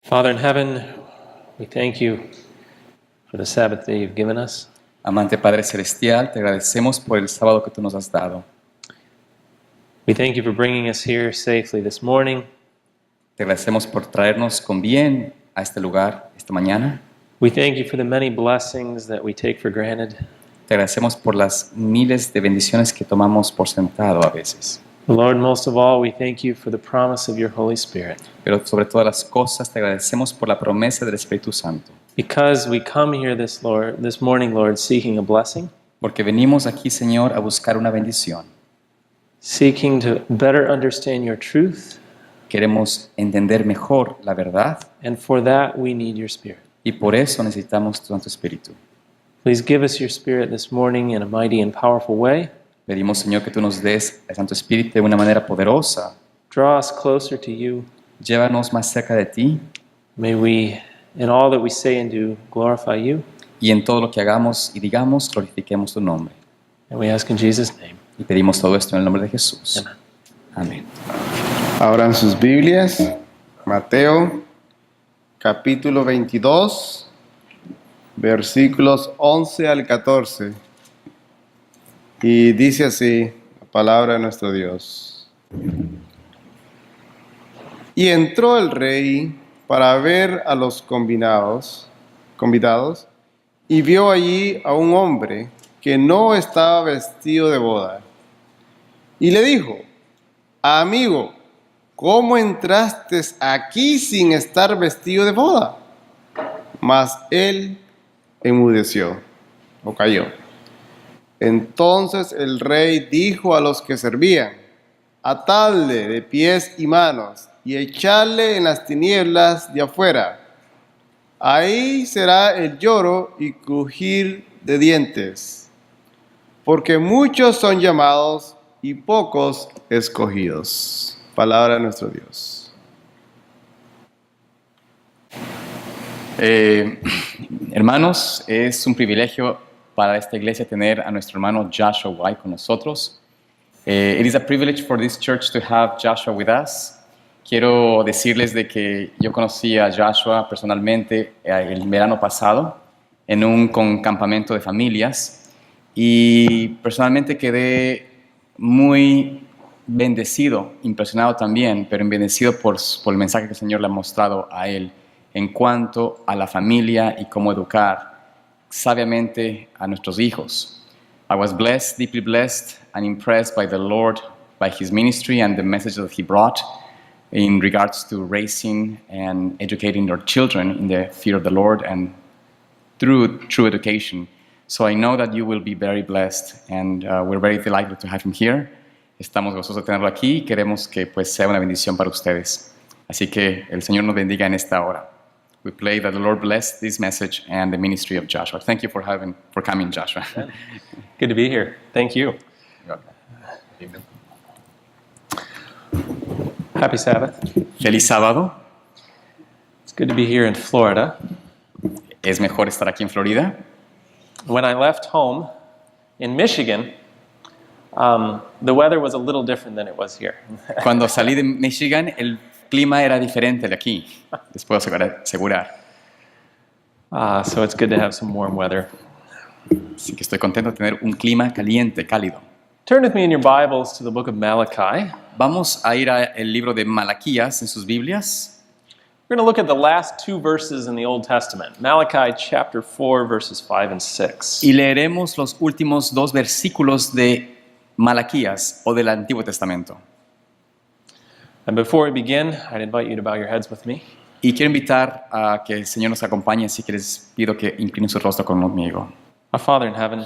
Father in heaven, we thank you for the Sabbath day you've given us. Amante Padre Celestial, te agradecemos por el sábado que tú nos has dado. We thank you for bringing us here safely this morning. Te agradecemos por traernos con bien a este lugar esta mañana. We thank you for the many blessings that we take for granted. Te agradecemos por las miles de bendiciones que tomamos por sentado a veces. Lord, most of all, we thank you for the promise of your Holy Spirit. Pero sobre todas las cosas te agradecemos por la promesa del Espíritu Santo. Because we come here this morning, Lord, seeking a blessing, Porque venimos aquí, Señor, a buscar una bendición. seeking to better understand your truth, Queremos entender mejor la verdad and for that we need your Spirit. y por eso necesitamos tu Santo Espíritu. Please give us your Spirit this morning in a mighty and powerful way. Pedimos, Señor, que tú nos des el Santo Espíritu de una manera poderosa. Draw us closer to you. Llévanos más cerca de ti May we, in all that we say and do, glorify you. y en todo lo que hagamos y digamos, glorifiquemos tu nombre. And we ask in Jesus' name. Y pedimos todo esto en el nombre de Jesús. Amen. Amén. Abran sus Biblias, Mateo, capítulo 22, versículos 11 al 14. Y dice así la palabra de nuestro Dios. Y entró el rey para ver a los convidados, y vio allí a un hombre que no estaba vestido de boda. Y le dijo: amigo, ¿cómo entraste aquí sin estar vestido de boda? Mas él enmudeció o cayó. Entonces el rey dijo a los que servían: atadle de pies y manos y echadle en las tinieblas de afuera. Ahí será el lloro y crujir de dientes, porque muchos son llamados y pocos escogidos. Palabra de nuestro Dios. Hermanos, es un privilegio para esta iglesia tener a nuestro hermano Joshua White con nosotros. It is a privilege for this church to have Joshua with us. Quiero decirles de que yo conocí a Joshua personalmente el verano pasado en un campamento de familias y personalmente quedé muy bendecido, impresionado también, pero bendecido por el mensaje que el Señor le ha mostrado a él en cuanto a la familia y cómo educar sabiamente a nuestros hijos. I was blessed, deeply blessed and impressed by the Lord, by His ministry and the message that He brought in regards to raising and educating our children in the fear of the Lord and through true education. So I know that you will be very blessed and we're very delighted to have him here. Estamos gozosos de tenerlo aquí y queremos que pues sea una bendición para ustedes. Así que el Señor nos bendiga en esta hora. We pray that the Lord bless this message and the ministry of Joshua. Thank you for coming, Joshua. Good to be here. Thank you. Happy Sabbath. Feliz sábado. It's good to be here in Florida. Es mejor estar aquí en Florida. When I left home in Michigan, the weather was a little different than it was here. Cuando salí de Michigan, el clima era diferente de aquí. Les puedo asegurar. So it's good to have some warm weather. Así que estoy contento de tener un clima caliente, cálido. Turn with me in your Bibles to the book of Malachi. Vamos a ir al libro de Malaquías en sus Biblias. We're going to look at the last two verses in the Old Testament, Malachi chapter 4, verses 5 and 6. Y leeremos los últimos dos versículos de Malaquías o del Antiguo Testamento. And before we begin, I'd invite you to bow your heads with me. Y quiero invitar a que el Señor nos acompañe, así que les pido que inclinen su rostro conmigo. Our Father in heaven,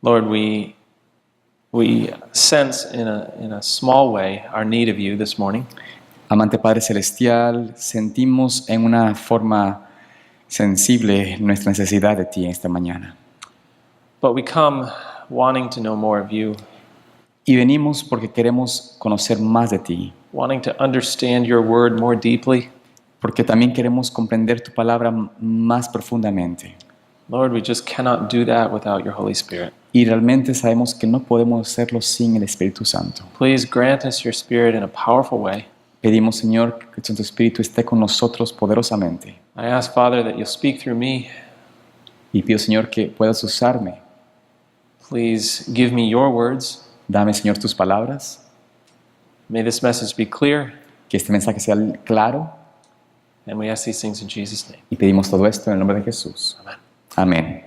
Lord, we sense in a small way our need of you this morning. Amante Padre Celestial, sentimos en una forma sensible nuestra necesidad de ti esta mañana. But we come wanting to know more of you, Y venimos porque queremos conocer más de ti, wanting to understand your word more deeply. porque también queremos comprender tu palabra más profundamente. Lord, we just cannot do that without your Holy Spirit. Y realmente sabemos que no podemos hacerlo sin el Espíritu Santo. Please grant us your Spirit in a powerful way. Pedimos, Señor, que tu Santo Espíritu esté con nosotros poderosamente. I ask, Father, that you'll speak through me. Y pido, Señor, que puedas usarme. Please give me your words. Dame, Señor, tus palabras. May this message be clear. Que este mensaje sea claro. And we ask these things in Jesus' name. Y pedimos todo esto en el nombre de Jesús. Amen. Amén.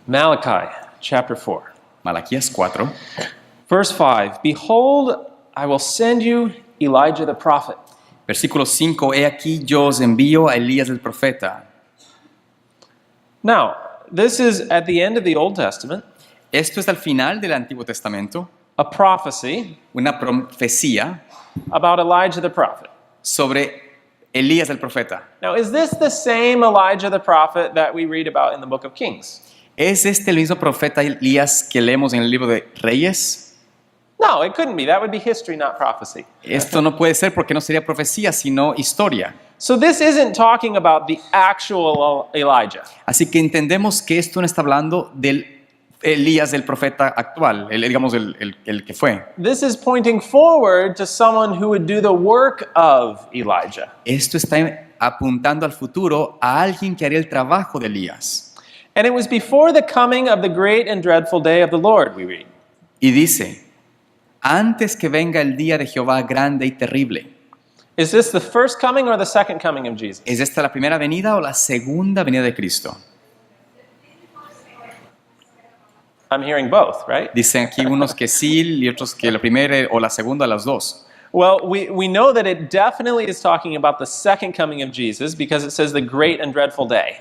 Malachi chapter 4. Malaquías 4, Verse 5. Behold, I will send you Elijah the prophet. versículo 5. He aquí yo os envío a Elías el profeta. Now, this is at the end of the Old Testament, Esto es al final del Antiguo Testamento, a prophecy una profecía about Elijah the prophet. sobre Elías el profeta. Now, is this the same Elijah the prophet that we read about in the book of Kings? ¿Es este el mismo profeta Elías que leemos en el libro de Reyes? No, it couldn't be. That would be history, not prophecy. Esto no puede ser porque no sería profecía, sino historia. So this isn't talking about the actual Elijah. Así que entendemos que esto no está hablando del Elías del profeta actual, digamos el que fue. This is pointing forward to someone who would do the work of Elijah. Esto está apuntando al futuro a alguien que haría el trabajo de Elías. And it was before the coming of the great and dreadful day of the Lord, we read. Y dice, antes que venga el día de Jehová grande y terrible. Is this the first coming or the second coming of Jesus? ¿Es esta la primera venida o la segunda venida de Cristo? I'm hearing both, right? Dicen aquí unos que sí y otros que la primera o la segunda, las dos. Well, we know that it definitely is talking about the second coming of Jesus because it says the great and dreadful day.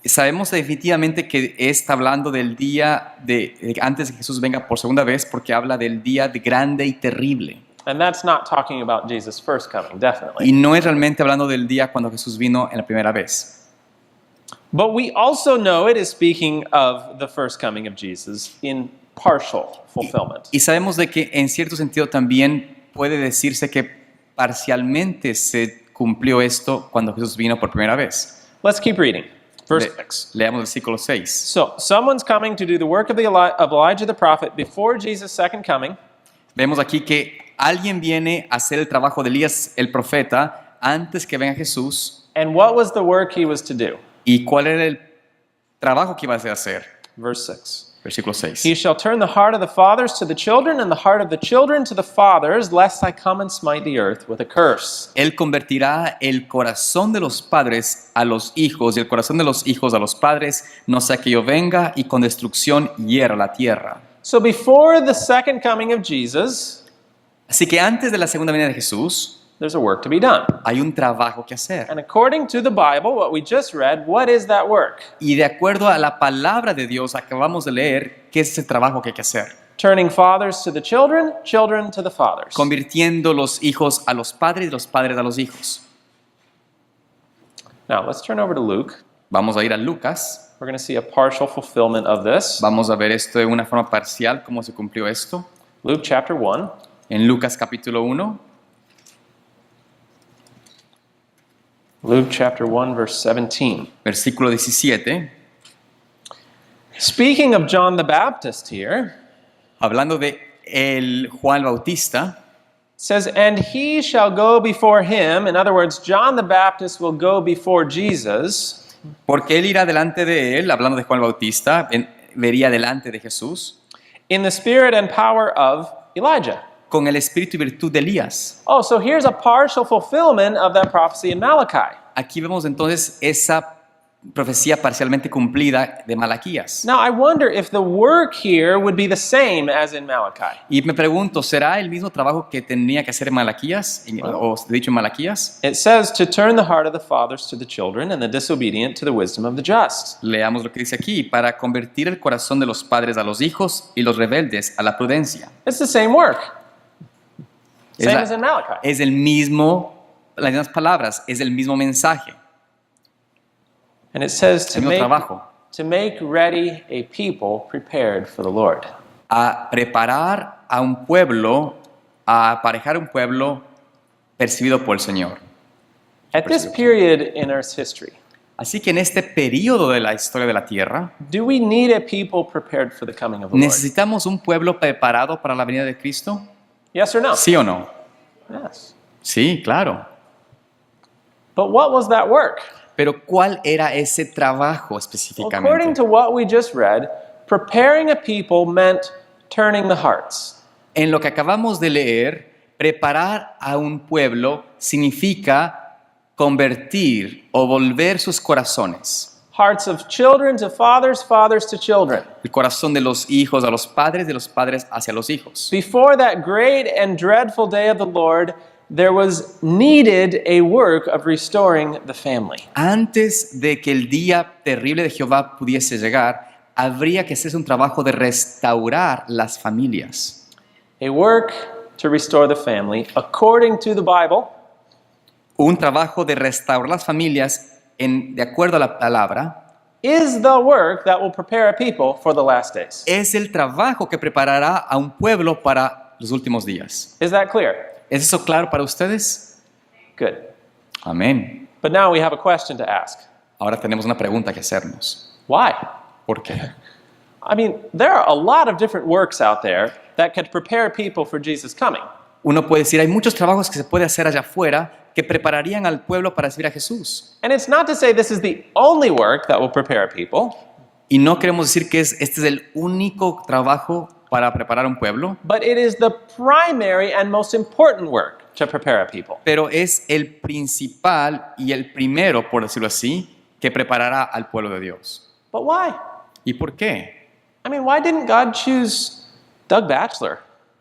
Sabemos definitivamente que está hablando del día de antes de que Jesús venga por segunda vez porque habla del día de grande y terrible. And that's not talking about Jesus' first coming, definitely. Y no es realmente hablando del día cuando Jesús vino en la primera vez. But we also know it is speaking of the first coming of Jesus in partial fulfillment. Y sabemos de que en cierto sentido también puede decirse que parcialmente se cumplió esto cuando Jesús vino por primera vez. Let's keep reading. Verse 6. Leamos el versículo 6. So, someone's coming to do the work of Elijah the prophet before Jesus' second coming. Vemos aquí que alguien viene a hacer el trabajo de Elías el profeta antes que venga Jesús. And what was the work he was to do? ¿Y cuál era el trabajo que iba a hacer? Verse 6. Versículo 6. He shall turn the heart of the fathers to the children and the heart of the children to the fathers, lest I come and smite the earth with a curse. Él convertirá el corazón de los padres a los hijos y el corazón de los hijos a los padres, no sea que yo venga y con destrucción hiera la tierra. So before the second coming of Jesus, Así que antes de la segunda venida de Jesús, there's a work to be done. hay un trabajo que hacer. And according to the Bible, what we just read, what is that work? Y de acuerdo a la palabra de Dios, acabamos de leer, ¿qué es ese trabajo que hay que hacer? Turning fathers to the children, children to the fathers. Convirtiendo los hijos a los padres y los padres a los hijos. Now, let's turn over to Luke. Vamos a ir a Lucas. We're going to see a partial fulfillment of this. Vamos a ver esto de una forma parcial, cómo se cumplió esto. Luke chapter 1. En Lucas capítulo 1, Luke chapter 1, verse 17. versículo 17. Speaking of John the Baptist here, Hablando de el Juan Bautista, says, and he shall go before him. In other words, John the Baptist will go before Jesus. porque él irá delante de él, hablando de Juan Bautista, vería delante de Jesús, In the spirit and power of Elijah. con el espíritu y virtud de Elías. Oh, so here's a partial fulfillment of that prophecy in Malachi. Aquí vemos entonces esa profecía parcialmente cumplida de Malaquías. Now, I wonder if the work here would be the same as in Malachi. Y me pregunto, ¿será el mismo trabajo que tenía que hacer en Malaquías, o dicho en Malaquías? It says to turn the heart of the fathers to the children and the disobedient to the wisdom of the just. Leamos lo que dice aquí, para convertir el corazón de los padres a los hijos y los rebeldes a la prudencia. It's the same work. Es, Same as in Malachi. es el mismo, las mismas palabras, es el mismo mensaje, And it says el mismo trabajo. to make ready a people prepared for the Lord. A preparar a un pueblo, a aparejar un pueblo percibido por el Señor. At this period in Earth's history, Así que en este periodo de la historia de la tierra, do we need a people prepared for the coming of the Lord? ¿necesitamos un pueblo preparado para la venida de Cristo? Yes or no? ¿Sí o no? Yes. Sí, claro. But what was that work? Pero ¿cuál era ese trabajo According específicamente? to what we just read, preparing a people meant turning the hearts. En lo que acabamos de leer, preparar a un pueblo significa convertir o volver sus corazones. Hearts of children to fathers, fathers to children. El corazón de los hijos a los padres, de los padres hacia los hijos. Before that great and dreadful day of the Lord, there was needed a work of restoring the family. Antes de que el día terrible de Jehová pudiese llegar, habría que hacerse un trabajo de restaurar las familias. A work to restore the family, according to the Bible, Un trabajo de restaurar las familias de acuerdo a la palabra, is the work that will prepare a people for the last days. es el trabajo que preparará a un pueblo para los últimos días. Is that clear? ¿Es eso claro para ustedes? Good. Amén. But now we have a question to ask. Ahora tenemos una pregunta que hacernos. Why? ¿Por qué? I mean, there are a lot of different works out there that could prepare people for Jesus' coming. Uno puede decir, hay muchos trabajos que se puede hacer allá afuera que prepararían al pueblo para recibir a Jesús. And it's not to say this is the only work that will prepare people, Y no queremos decir que este es el único trabajo para preparar a un pueblo, but it is the primary and most important work to prepare a people. pero es el principal y el primero, por decirlo así, que preparará al pueblo de Dios. But why? ¿Y por qué? I mean, why didn't God choose Doug Batchelor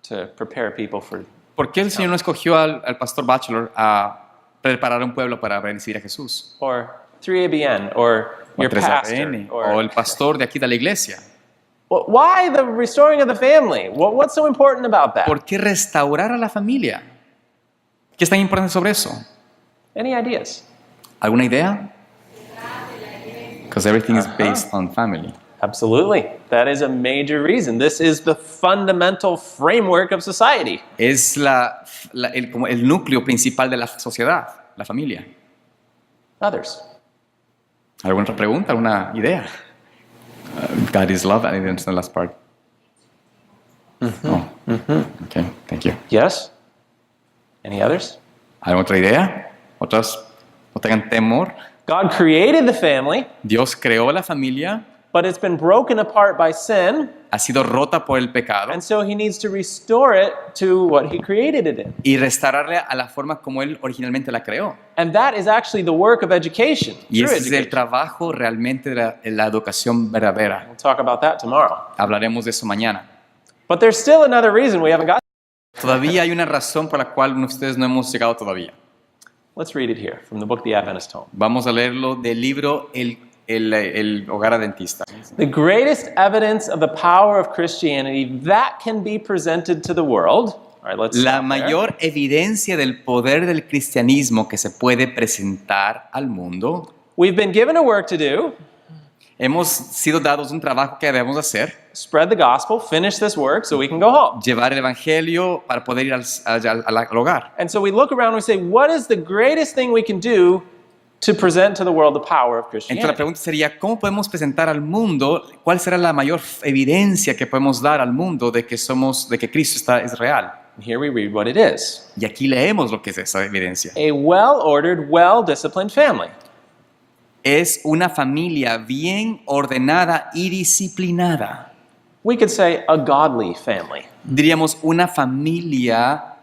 to prepare people for... ¿Por qué el Señor no escogió al pastor Bachelor a preparar a un pueblo para recibir a Jesús? or 3ABN, or O your 3ABN, pastor, o el pastor de aquí de la iglesia. Why the restoring of the family? What's so important about that? ¿Por qué restaurar a la familia? ¿Qué es tan importante sobre eso? Any ideas? ¿Alguna idea? Because everything is based on family. Absolutely. That is a major reason. This is the fundamental framework of society. Es como el núcleo principal de la sociedad, la familia. Others? ¿Alguna otra pregunta? ¿Alguna idea? God is love. I didn't understand the last part. Oh. Okay, thank you. Yes? Any others? ¿Alguna otra idea? ¿Otras? No tengan temor. God created the family, Dios creó la familia, but it's been broken apart by sin, ha sido rota por el pecado and so he needs to restore it to what he created it in. y restaurarle a la forma como Él originalmente la creó. And that is actually the work of education. Y True ese es el education. trabajo realmente de la educación verdadera. We'll talk about that tomorrow. Hablaremos de eso mañana. But there's still another reason we haven't got. Todavía hay una razón por la cual ustedes no hemos llegado todavía. Let's read it here from the book The Adventist Home. Vamos a leerlo del libro El Hogar Adventista. The greatest evidence of the power of Christianity that can be presented to the world. All right, let's La stop there. mayor evidencia del poder del cristianismo que se puede presentar al mundo. We've been given a work to do. Hemos sido dados un trabajo que debemos hacer. Spread the gospel, finish this work so we can go home. Llevar el evangelio para poder ir al hogar. And so we look around and we say, what is the greatest thing we can do to present to the world the power of Entonces la Christianity? pregunta sería, ¿cómo podemos presentar al mundo? ¿Cuál será la mayor evidencia que podemos dar al mundo de que Cristo es real? And here we read what it is. Y aquí leemos lo que es esa evidencia. A well-ordered, well-disciplined family. Es una familia bien ordenada y disciplinada. We could say a godly family. Diríamos una familia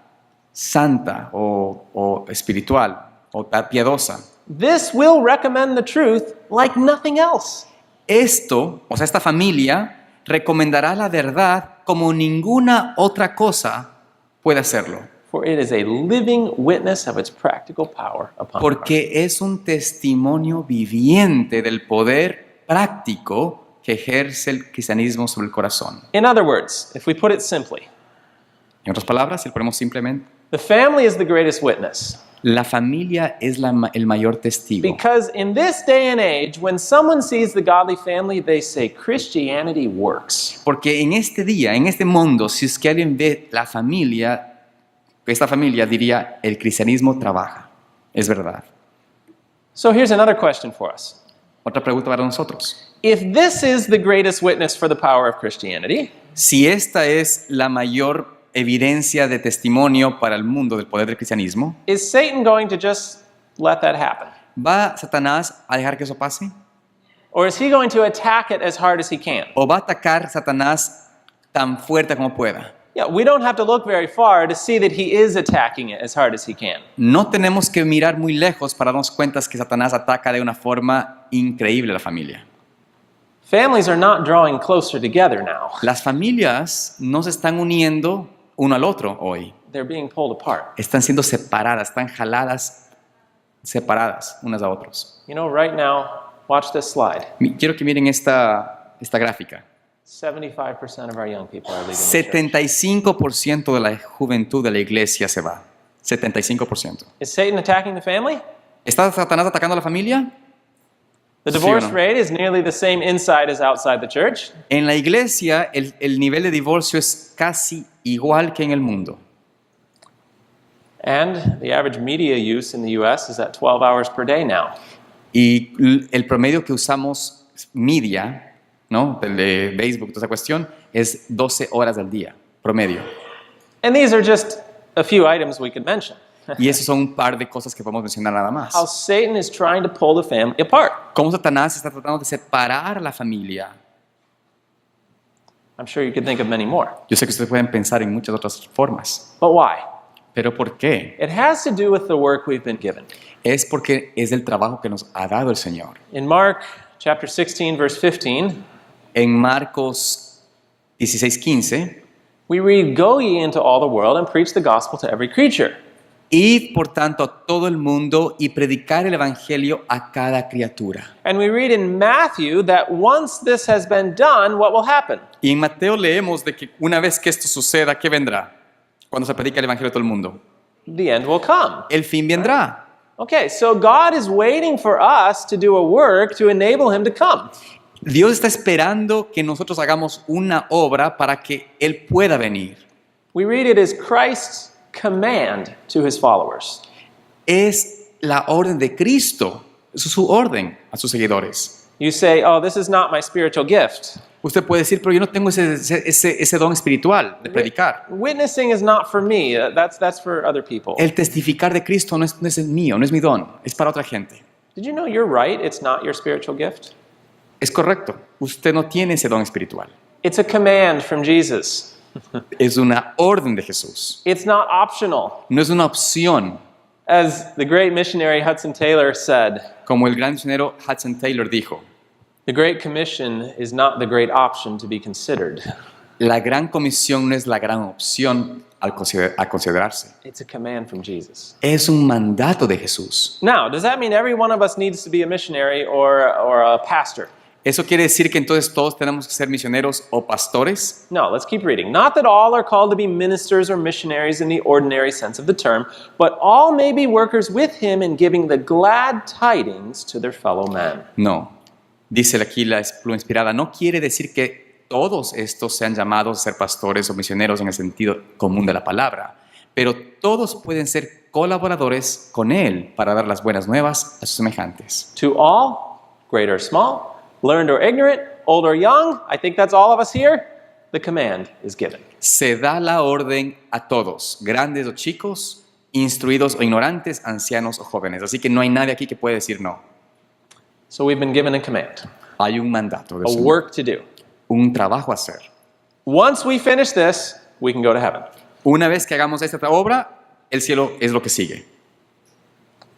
santa o espiritual o piadosa. This will recommend the truth like nothing else. Esta familia recomendará la verdad como ninguna otra cosa puede hacerlo. For it is a living witness of its practical power upon the heart. Porque es un testimonio viviente del poder práctico que ejerce el cristianismo sobre el corazón. In other words, if we put it simply, En otras palabras, si lo ponemos simplemente, the family is the greatest witness. la familia es el mayor testigo. Because in this day and age, when someone sees the godly family, they say Christianity works. Porque en este día, en este mundo, si es que alguien ve esta familia diría, el cristianismo trabaja. Es verdad. So here's another question for us. Otra pregunta para nosotros. If this is the greatest witness for the power of Christianity, Si esta es la mayor evidencia de testimonio para el mundo del poder del cristianismo, is Satan going to just let that happen? ¿va Satanás a dejar que eso pase? Or is he going to attack it as hard as he can? ¿O va a atacar Satanás tan fuerte como pueda? Yeah, we don't have to look very far to see that he is attacking it as hard as he can. No tenemos que mirar muy lejos para darnos cuenta que Satanás ataca de una forma increíble a la familia. Families are not drawing closer together now. Las familias no se están uniendo uno al otro hoy. They're being pulled apart. Están siendo separadas, están jaladas, separadas unas a otros. You know, right now, watch this slide. Quiero que miren esta gráfica. 75% of our young people are leaving the church. 75% de la juventud de la iglesia se va. 75%. Is Satan attacking the family? ¿Está Satanás atacando a la familia? The Sí o divorce no? rate is nearly the same inside as outside the church. En la iglesia el nivel de divorcio es casi igual que en el mundo. And the average media use in the US is at 12 hours per day now. Y el promedio que usamos media, ¿no? El de Facebook, toda esa cuestión, es 12 horas al día, promedio. And these are just a few items we could mention. Y esos son un par de cosas que podemos mencionar nada más. How Satan is trying to pull the family apart. Cómo Satanás está tratando de separar a la familia. I'm sure you could think of many more. Yo sé que ustedes pueden pensar en muchas otras formas. But why? ¿Pero por qué? It has to do with the work we've been given. Es porque es el trabajo que nos ha dado el Señor. In Mark chapter 16, verse 15, En Marcos 16:15, we read, "Go ye into all the world and preach the gospel to every creature." id por tanto a todo el mundo y predicar el evangelio a cada criatura. And we read in Matthew that once this has been done, what will happen? Y en Mateo leemos de que una vez que esto suceda, ¿qué vendrá? Cuando se predica el evangelio a todo el mundo. The end will come. El fin vendrá. Okay, so God is waiting for us to do a work to enable him to come. Dios está esperando que nosotros hagamos una obra para que Él pueda venir. We read it as Christ's command to his followers. Es la orden de Cristo, es su orden a sus seguidores. You say, "Oh, this is not my spiritual gift." Usted puede decir, pero yo no tengo ese don espiritual de predicar. Witnessing is not for me. That's for other people. El testificar de Cristo no es el mío, no es mi don, es para otra gente. Did you know you're right? It's not your spiritual gift. Es correcto, usted no tiene ese don espiritual. It's a command from Jesus. Es una orden de Jesús. It's not optional. No es una opción, As the great missionary Hudson Taylor said, como el gran misionero Hudson Taylor dijo. the Great Commission is not the great option to be considered. La gran comisión no es la gran opción a considerarse. It's a command from Jesus. Es un mandato de Jesús. Now, does that mean every one of us needs to be a missionary or a pastor? ¿Eso quiere decir que entonces todos tenemos que ser misioneros o pastores? No, let's keep reading. Not that all are called to be ministers or missionaries in the ordinary sense of the term, but all may be workers with him in giving the glad tidings to their fellow men. No. Dice aquí la pluma inspirada. No quiere decir que todos estos sean llamados a ser pastores o misioneros en el sentido común de la palabra, pero todos pueden ser colaboradores con él para dar las buenas nuevas a sus semejantes. To all, great or small, learned or ignorant, old or young, I think that's all of us here, the command is given. Se da la orden a todos, grandes o chicos, instruidos o ignorantes, ancianos o jóvenes. Así que no hay nadie aquí que pueda decir no. So we've been given a command, Hay un mandato, del a Señor, work to do. un trabajo a hacer. Once we finish this, we can go to heaven. Una vez que hagamos esta obra, el cielo es lo que sigue.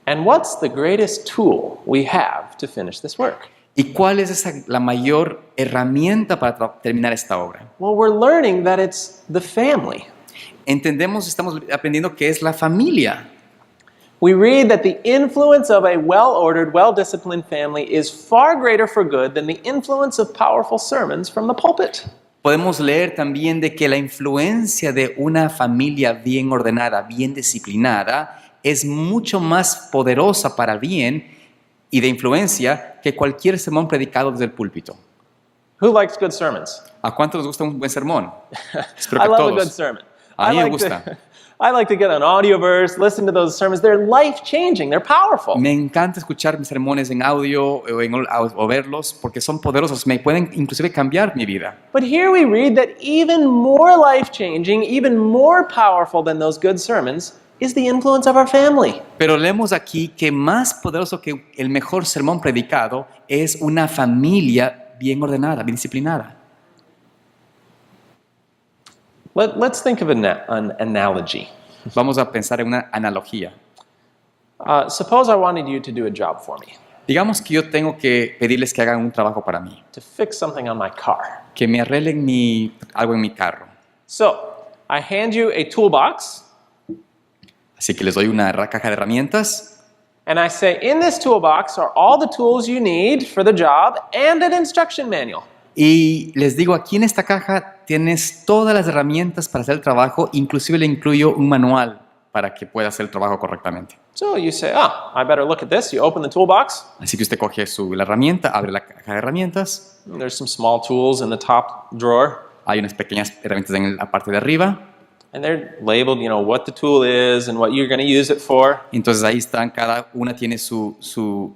And what's the greatest tool we have to finish this work? ¿Y cuál es la mayor herramienta para terminar esta obra? Well, we're learning that it's the family. Estamos aprendiendo que es la familia. We read that the influence of a well-ordered, well-disciplined family is far greater for good than the influence of powerful sermons from the pulpit. Podemos leer también de que la influencia de una familia bien ordenada, bien disciplinada, es mucho más poderosa para bien y de influencia que cualquier sermón predicado desde el púlpito. Who likes good sermons? ¿A cuánto les gusta un buen sermón? Espero I que love a todos. good sermon. A mí me I gusta. I like to get an audio verse, listen to those sermons. They're life-changing. They're powerful. Me encanta escuchar mis sermones en audio o verlos porque son poderosos. Me pueden inclusive cambiar mi vida. But here we read that even more life-changing, even more powerful than those good sermons is the influence of our family. Pero leemos aquí que más poderoso que el mejor sermón predicado es una familia bien ordenada, bien disciplinada. Let's think of an analogy. Vamos a pensar en una analogía. Suppose I wanted you to do a job for me, Digamos que yo tengo que pedirles que hagan un trabajo para mí, to fix something on my car. que me arreglen algo en mi carro. So, I hand you a toolbox, Así que les doy una caja de herramientas and I say, in this toolbox are all the tools you need for the job and an instruction manual. y les digo, aquí en esta caja tienes todas las herramientas para hacer el trabajo, inclusive le incluyo un manual para que pueda hacer el trabajo correctamente. So you say, I better look at this. You open the toolbox. Así que usted coge la herramienta, abre la caja de herramientas, There's some small tools in the top drawer, hay unas pequeñas herramientas en la parte de arriba, and they're labeled, what the tool is and what you're going to use it for. entonces ahí están, cada una tiene su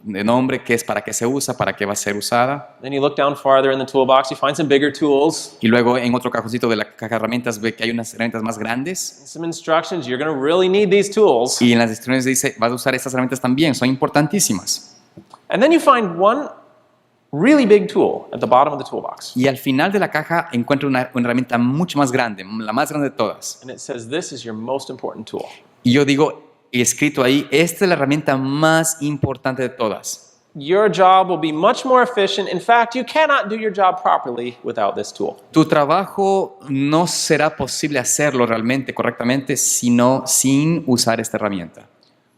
nombre, qué es, para qué se usa, para qué va a ser usada. Then you look down farther in the toolbox, you find some bigger tools, Y luego en otro cajoncito de la caja de herramientas ve que hay unas herramientas más grandes. and some instructions. You're going to really need these tools. Y en las instrucciones dice, vas a usar estas herramientas también, son importantísimas. And then you find one really big tool at the bottom of the toolbox. Y al final de la caja encuentro una herramienta mucho más grande, la más grande de todas. And it says, this is your most important tool. Y yo digo, escrito ahí, esta es la herramienta más importante de todas. Your job will be much more efficient. In fact, you cannot do your job properly without this tool. Tu trabajo no será posible hacerlo realmente, correctamente, sin usar esta herramienta.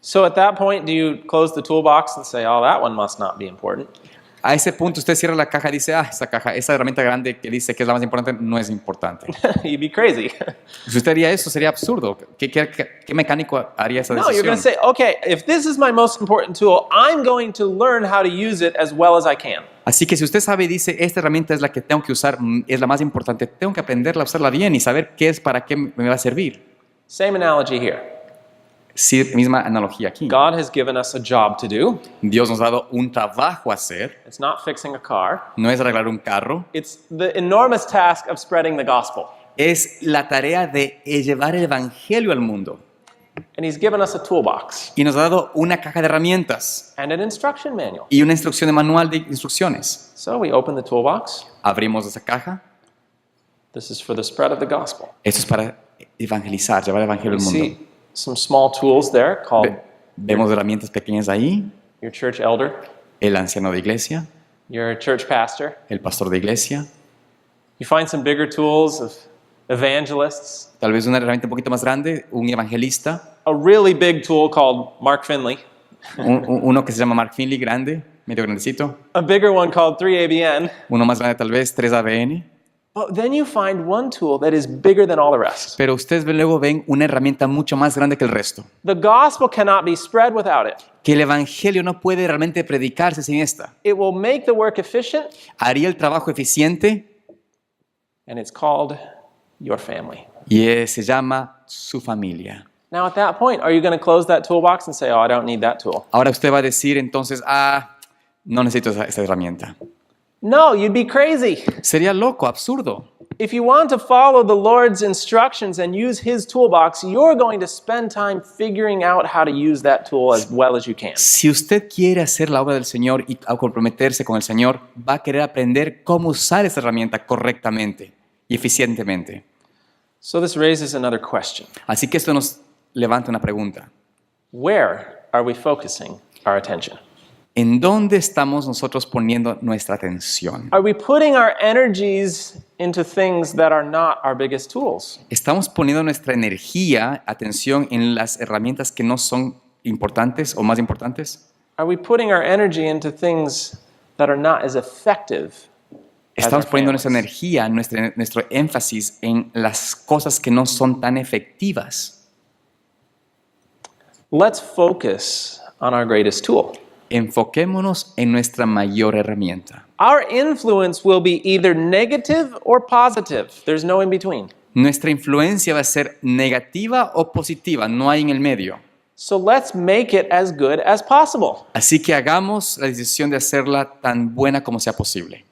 So at that point, do you close the toolbox and say, that one must not be important? A ese punto usted cierra la caja y dice, esa herramienta grande que dice que es la más importante, no es importante. You'd be crazy. Si usted haría eso, sería absurdo. ¿Qué mecánico haría esa No, you're going to decisión? say, okay, if this is my most important tool, I'm going to learn how to use it as well as I can. Así que si usted sabe y dice, esta herramienta es la que tengo que usar, es la más importante, tengo que aprenderla a usarla bien y saber qué es, para qué me va a servir. Same analogy here. Sí, misma analogía aquí. God has given us a job to do. Dios nos ha dado un trabajo a hacer. It's not fixing a car. No es arreglar un carro. It's the enormous task of spreading the gospel. Es la tarea de llevar el evangelio al mundo. And he's given us a toolbox Y nos ha dado una caja de herramientas and an instruction manual. y una instrucción de manual de instrucciones. So we open the toolbox. Abrimos esa caja. This is for the spread of the gospel. Esto es para evangelizar, llevar el evangelio We al mundo. see some small tools there called Vemos herramientas pequeñas ahí. your church elder, El anciano de iglesia, your church pastor. el pastor de iglesia. You find some bigger tools of evangelists, Tal vez una herramienta un poquito más grande, un evangelista. a really big tool called Mark Finley, Uno que se llama Mark Finley, grande, medio grandecito. a bigger one called 3ABN. Uno más grande tal vez, 3ABN. But then you find one tool that is bigger than all the rest. Pero ustedes luego ven una herramienta mucho más grande que el resto. The gospel cannot be spread without it. Que el evangelio no puede realmente predicarse sin esta. It will make the work efficient, Haría el trabajo eficiente and it's called your family. y se llama su familia. Now at that point, are you going to close that toolbox and say, I don't need that tool? Ahora usted va a decir entonces, no necesito esa herramienta. No, you'd be crazy. Sería loco, absurdo. If you want to follow the Lord's instructions and use his toolbox, you're going to spend time figuring out how to use that tool as well as you can. Si usted quiere hacer la obra del Señor y comprometerse con el Señor, va a querer aprender cómo usar esa herramienta correctamente y eficientemente. So this raises another question. Así que esto nos levanta una pregunta. Where are we focusing our attention? ¿En dónde estamos nosotros poniendo nuestra atención? Are we putting our energies into things that are not our biggest tools? ¿Estamos poniendo nuestra energía, atención, en las herramientas que no son importantes o más importantes? Are we putting our energy into things that are not as effective as our Estamos poniendo nuestra families? energía, nuestro énfasis en las cosas que no son tan efectivas. Let's focus on our greatest tool. Enfoquémonos en nuestra mayor herramienta. Our influence will be either negative or positive. There's no in between. nuestra influencia va a ser negativa o positiva, no hay en el medio. So let's make it as good as possible. Así que hagamos la decisión de hacerla tan buena como sea posible.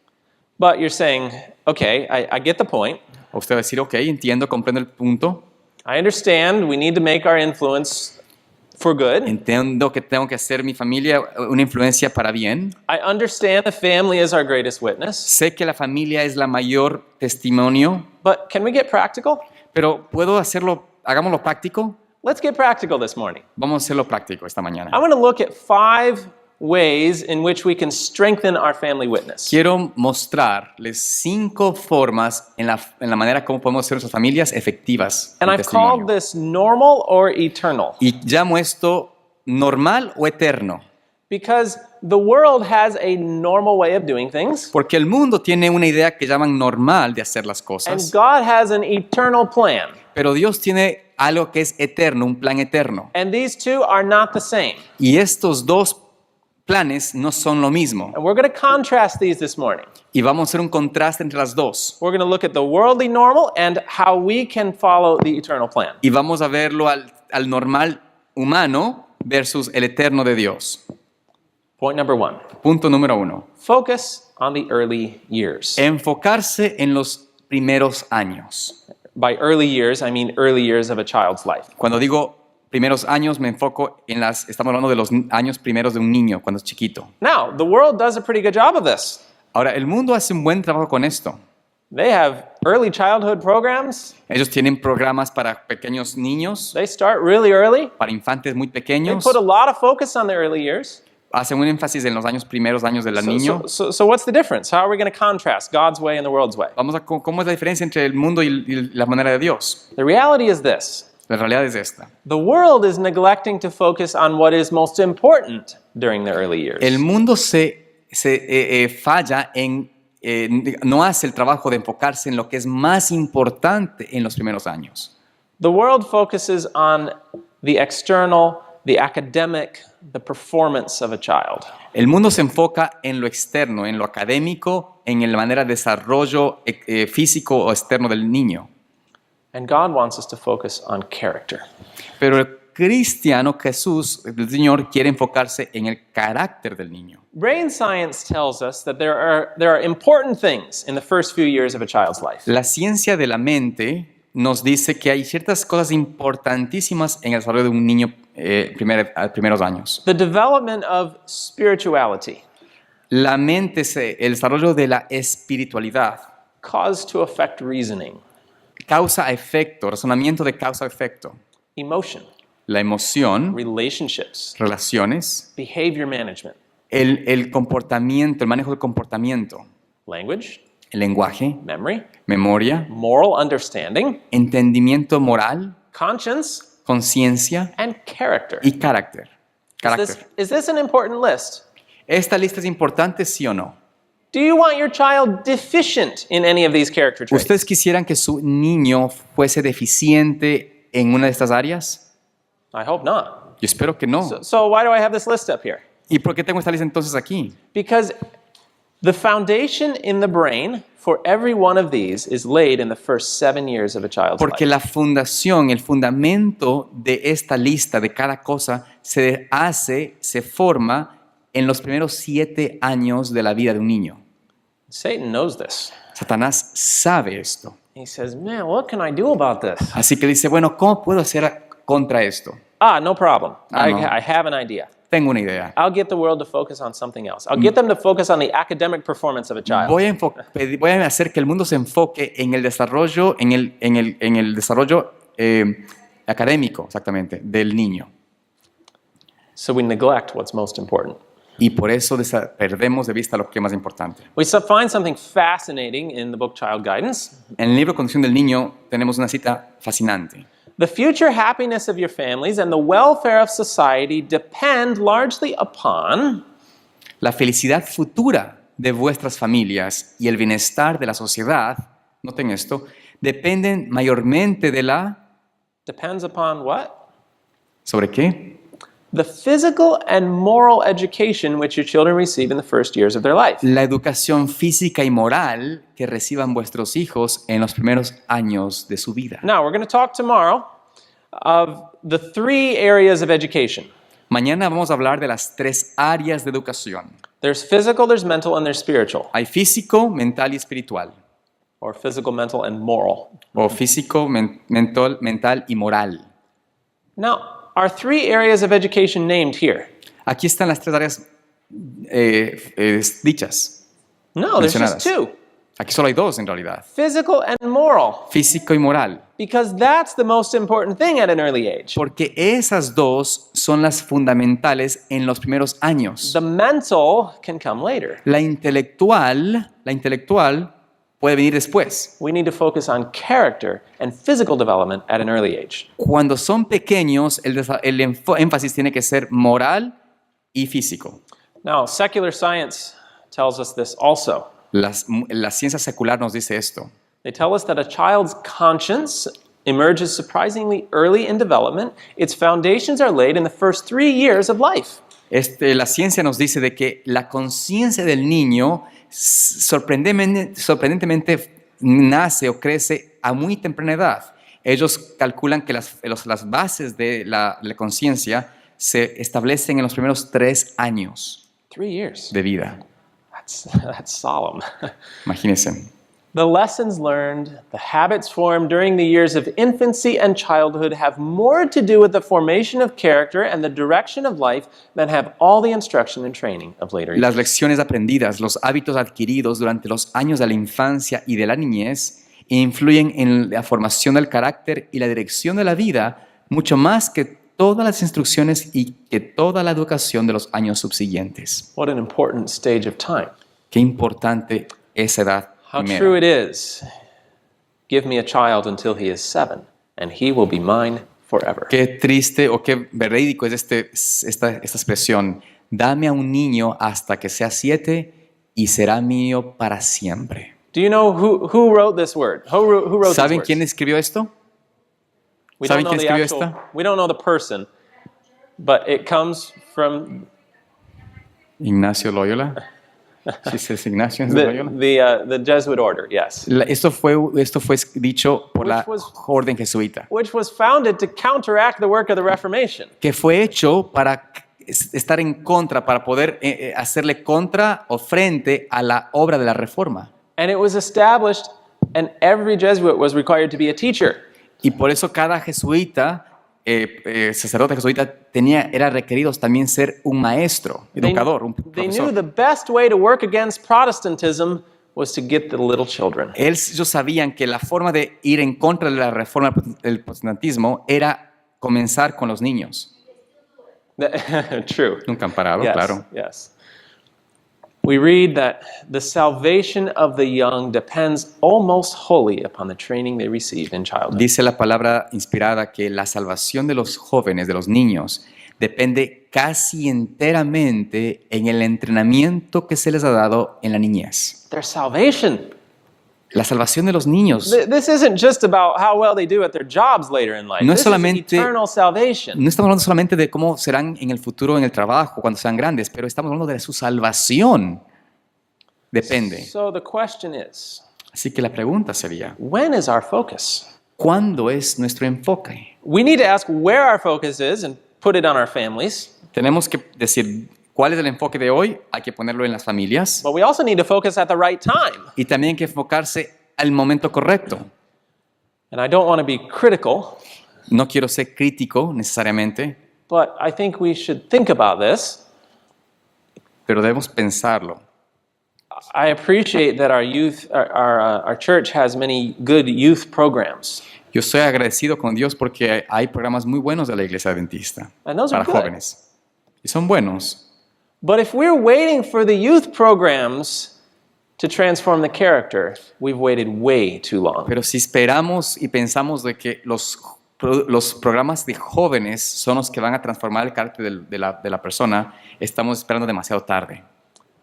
But you're saying, okay, I get the point. Usted va a decir, ok, entiendo, comprendo el punto. I understand we need to make our influence for good. Entiendo que tengo que hacer mi familia una influencia para bien. I understand the family is our greatest witness. Sé que la familia es la mayor testimonio, But can we get practical? pero ¿puedo hacerlo, hagámoslo práctico? Let's get practical this morning. Vamos a hacerlo práctico esta mañana. I want to look at 5 ways in which we can strengthen our family witness. Quiero mostrarles 5 formas en la manera como podemos hacer nuestras familias efectivas. And en I've called testimonio. this normal or eternal. Y llamo esto normal o eterno, Because the world has a normal way of doing things, porque el mundo tiene una idea que llaman normal de hacer las and cosas, God has an eternal plan. pero Dios tiene algo que es eterno, un plan eterno. And these two are not the same. Y estos dos planes no son lo mismo. And we're going to contrast these this morning. Y vamos a hacer un contraste entre las dos. We're going to look at the worldly normal and how we can follow the eternal plan. Y vamos a verlo al normal humano versus el eterno de Dios. Point number 1. Punto número 1. Focus on the early years. Enfocarse en los primeros años. By early years, I mean early years of a child's life. Cuando digo primeros años, me enfoco estamos hablando de los años primeros de un niño cuando es chiquito. Now, the world does a pretty good job of this. Ahora, el mundo hace un buen trabajo con esto. They have early childhood programs. Ellos tienen programas para pequeños niños, They start really early. para infantes muy They pequeños. put a lot of focus on the early years. Hacen un énfasis en los primeros años del niño. So what's the difference? How are we going to contrast God's way and the world's way? ¿Cómo es la diferencia entre el mundo y la manera de Dios? The reality is this. La realidad es esta. The world is neglecting to focus on what is most important during the early years. El mundo falla no hace el trabajo de enfocarse en lo que es más importante en los primeros años. The world focuses on the external, the academic, the performance of a child. El mundo se enfoca en lo externo, en lo académico, en la manera de desarrollo físico o externo del niño. And God wants us to focus on character. Pero el cristiano, Jesús, el Señor, quiere enfocarse en el carácter del niño. Brain science tells us that there are important things in the first few years of a child's life. La ciencia de la mente nos dice que hay ciertas cosas importantísimas en el desarrollo de un niño primeros años. The development of spirituality La mente, el desarrollo de la espiritualidad, cause to affect reasoning, causa-efecto, razonamiento de causa-efecto. emotion, La emoción, relationships, relaciones, behavior management, el comportamiento, el manejo del comportamiento, language, el lenguaje, memory, memoria, moral understanding, entendimiento moral, conscience, conciencia and character. y carácter. Is this an important list? ¿Esta lista es importante, sí o no? Do you want your child deficient in any of these character traits? ¿Ustedes quisieran que su niño fuese deficiente en una de estas áreas? I hope not. Yo espero que no. So why do I have this list up here? ¿Y por qué tengo esta lista entonces aquí? Because the foundation in the brain for every one of these is laid in the first 7 years of a child's Porque life. la fundación, el fundamento de esta lista, de cada cosa, se forma en los primeros 7 años de la vida de un niño. Satan knows this. Satanás sabe esto. He says, man, what can I do about this? Así que dice, bueno, ¿cómo puedo hacer contra esto? No problem. No. I have an idea. Tengo una idea. I'll get the world to focus on something else. I'll get them to focus on the academic performance of a child. Voy a hacer que el mundo se enfoque en el desarrollo, en el desarrollo académico, exactamente, del niño. So we neglect what's most important. Y por eso perdemos de vista lo que es más importante. We find something fascinating in the book Child Guidance. En el libro Condición del Niño tenemos una cita fascinante. The future happiness of your families and the welfare of society depend largely upon La felicidad futura de vuestras familias y el bienestar de la sociedad, noten esto, dependen mayormente de depends upon what? ¿sobre qué? the physical and moral education which your children receive in the first years of their life. La educación física y moral que reciban vuestros hijos en los primeros años de su vida. Now, we're going to talk tomorrow of the 3 areas of education. Mañana vamos a hablar de las 3 áreas de educación. There's physical, there's mental, and there's spiritual. Hay físico, mental y espiritual. Or physical, mental, and moral. O físico, mental y moral. Now, are 3 areas of education named here? Aquí están las 3 áreas dichas. No, there's just mencionadas. 2. Aquí solo hay 2 en realidad. Physical and moral. Físico y moral. Because that's the most important thing at an early age. Porque esas 2 son las fundamentales en los primeros años. The mental can come later. La intelectual puede venir después. We need to focus on character and physical development at an early age. Cuando son pequeños, el énfasis tiene que ser moral y físico. Now, secular science tells us this also. La ciencia secular nos dice esto. They tell us that a child's conscience emerges surprisingly early in development. Its foundations are laid in the first 3 years of life. La ciencia nos dice de que la conciencia del niño sorprendentemente nace o crece a muy temprana edad. Ellos calculan que las bases de la conciencia se establecen en los primeros 3 años 3 years. de vida. That's solemn. Imagínense. The lessons learned, the habits formed during the years of infancy and childhood have more to do with the formation of character and the direction of life than have all the instruction and training of later years. Las lecciones aprendidas, los hábitos adquiridos durante los años de la infancia y de la niñez influyen en la formación del carácter y la dirección de la vida mucho más que todas las instrucciones y que toda la educación de los años subsiguientes. What an important stage of time. Qué importante esa edad How primera. true it is. Give me a child until he is 7, and he will be mine forever. Qué triste o qué verídico es esta expresión. Dame a un niño hasta que sea 7 y será mío para siempre. Do you know who wrote this word? Who wrote ¿Saben these quién words? escribió esto? We don't ¿Saben know quién the escribió actual, esta? we don't know the person, but it comes from Ignacio Loyola. ¿Sí es Ignacio de Loyola? the Jesuit order, yes. Esto fue dicho por la orden jesuita, Which was founded to counteract the work of the Reformation. que fue hecho para estar en contra, para poder hacerle contra o frente a la obra de la Reforma. And it was established, and every Jesuit was required to be a teacher. Y por eso cada jesuita, sacerdote jesuita, era requerido también ser un maestro, educador, un They knew profesor. the best way to work against Protestantism was to get the little children. Ellos sabían que la forma de ir en contra de la reforma del protestantismo era comenzar con los niños. True. Nunca han parado, Yes, claro. yes. We read that the salvation of the young depends almost wholly upon the training they receive in childhood. Dice la palabra inspirada que la salvación de los jóvenes, de los niños, depende casi enteramente en el entrenamiento que se les ha dado en la niñez. Their salvation. La salvación de los niños This isn't just about how well they do at their jobs later in life. No es This solamente- is eternal salvation. no estamos hablando solamente de cómo serán en el futuro en el trabajo, cuando sean grandes, pero estamos hablando de su salvación. Depende. So the question is, Así que la pregunta sería, when is our focus? ¿cuándo es nuestro enfoque? We need to ask where our focus is and put it on our families. Tenemos que decir cuál es el enfoque de hoy, hay que ponerlo en las familias. But we also need to focus at the right time. Y también hay que enfocarse al momento correcto. And I don't want to be critical, No quiero ser crítico necesariamente, but I think we should think about this. pero debemos pensarlo. I appreciate that our our church has many good youth programs. Yo estoy agradecido con Dios porque hay programas muy buenos de la Iglesia Adventista And those are para good. jóvenes. Y son buenos. But if we're waiting for the youth programs to transform the character, we've waited way too long. Pero si esperamos y pensamos de que los programas de jóvenes son los que van a transformar el carácter de la persona, estamos esperando demasiado tarde.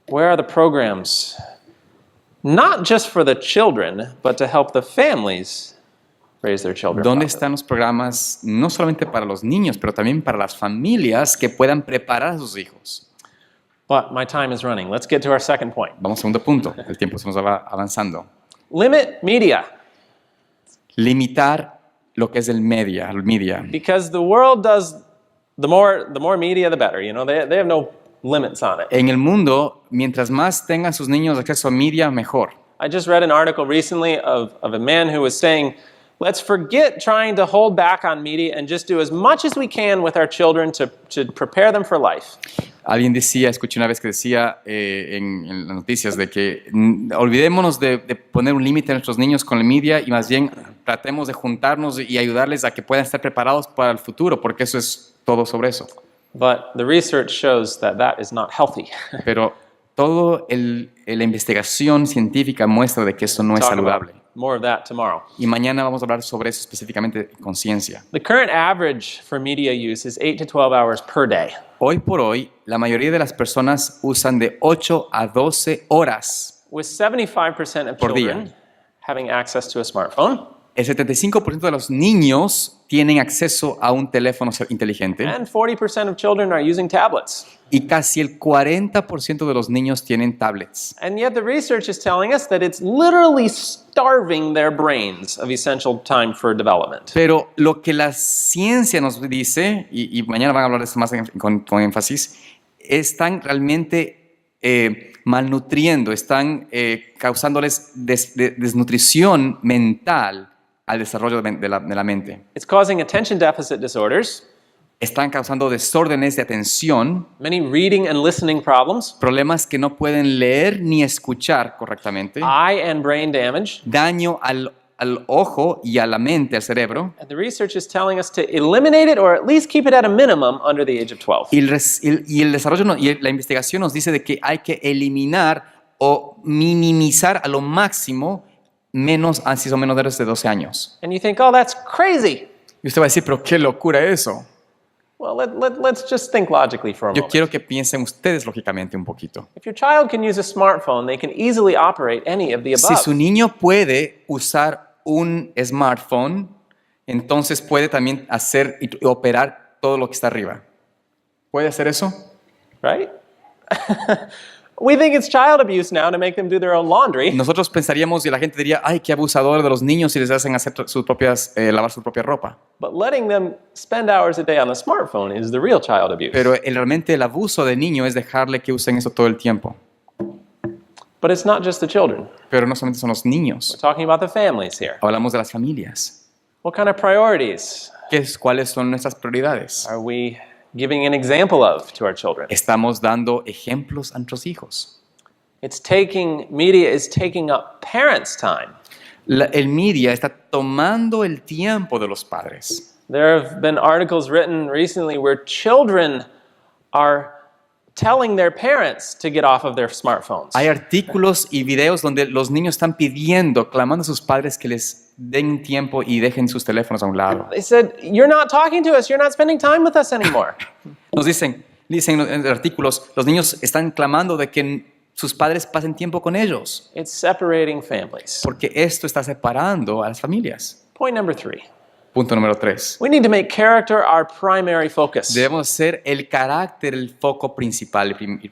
Where are the programs? Not just for the children, but to help the families raise their children ¿Dónde properly. están los programas no solamente para los niños, pero también para las familias que puedan preparar a sus hijos? But my time is running. Let's get to our second point. Vamos al segundo punto. El tiempo se nos va avanzando. Limit media. Limitar lo que es el media. Because the world does, the more media, the better. You know, they have no limits on it. En el mundo, mientras más tengan sus niños acceso a media, mejor. I just read an article recently of a man who was saying, let's forget trying to hold back on media and just do as much as we can with our children to prepare them for life. Alguien decía, escuché una vez que decía en las noticias de que olvidémonos de poner un límite a nuestros niños con la media y más bien tratemos de juntarnos y ayudarles a que puedan estar preparados para el futuro, porque eso es todo sobre eso. But the research shows that is not healthy. Pero toda la investigación científica muestra de que eso no es Talk about saludable. more of that tomorrow. Y mañana vamos a hablar sobre eso específicamente con ciencia. The current average for media use is 8 to 12 hours per day. Hoy por hoy, la mayoría de las personas usan de 8 a 12 horas. With 75% of Por día. children having access to a smartphone, El 75% de los niños tienen acceso a un teléfono inteligente and 40% of children are using tablets. y casi el 40% de los niños tienen tablets. And yet the research is telling us that it's literally starving their brains of essential time for development. Pero lo que la ciencia nos dice, y mañana van a hablar de esto más con énfasis, están realmente malnutriendo, están causándoles desnutrición mental al desarrollo de la mente. It's causing attention deficit disorders, Están causando desórdenes de atención, many reading and listening problems, problemas que no pueden leer ni escuchar correctamente, eye and brain damage. daño al ojo y a la mente, al cerebro. And the research is telling us to eliminate it or at least keep it at a minimum under the age of 12. Y el desarrollo y la investigación nos dice de que hay que eliminar o minimizar a lo máximo menos antes o menores de 12 años. And you think, oh, that's crazy. Y usted va a decir, pero qué locura eso. Well, let's just think logically for a Yo moment. quiero que piensen ustedes lógicamente un poquito. If your child can use a smartphone, they can easily operate any of the Si above. su niño puede usar un smartphone, entonces puede también hacer y operar todo lo que está arriba. ¿Puede hacer eso? Right? We think it's child abuse now to make them do their own laundry. Nosotros pensaríamos y la gente diría, ay, qué abusador de los niños si les hacen hacer lavar su propia ropa. But letting them spend hours a day on the smartphone is the real child abuse. Pero realmente el abuso de niño es dejarle que usen eso todo el tiempo. But it's not just the children. Pero no solamente son los niños. We're talking about the families here. Hablamos de las familias. What kind of priorities ¿Cuáles son nuestras prioridades? are we giving an example of to our children? Estamos dando ejemplos a nuestros hijos. Media is taking up parents' time. El media está tomando el tiempo de los padres. There have been articles written recently where children are telling their parents to get off of their smartphones. Hay artículos y videos donde los niños están pidiendo, clamando a sus padres que les den tiempo y dejen sus teléfonos a un lado. They said, you're not talking to us, you're not spending time with us anymore. Nos dicen en los artículos, los niños están clamando de que sus padres pasen tiempo con ellos, It's separating families. porque esto está separando a las familias. Point number 3. Punto número 3. We need to make character our primary focus. Debemos ser el carácter el foco principal y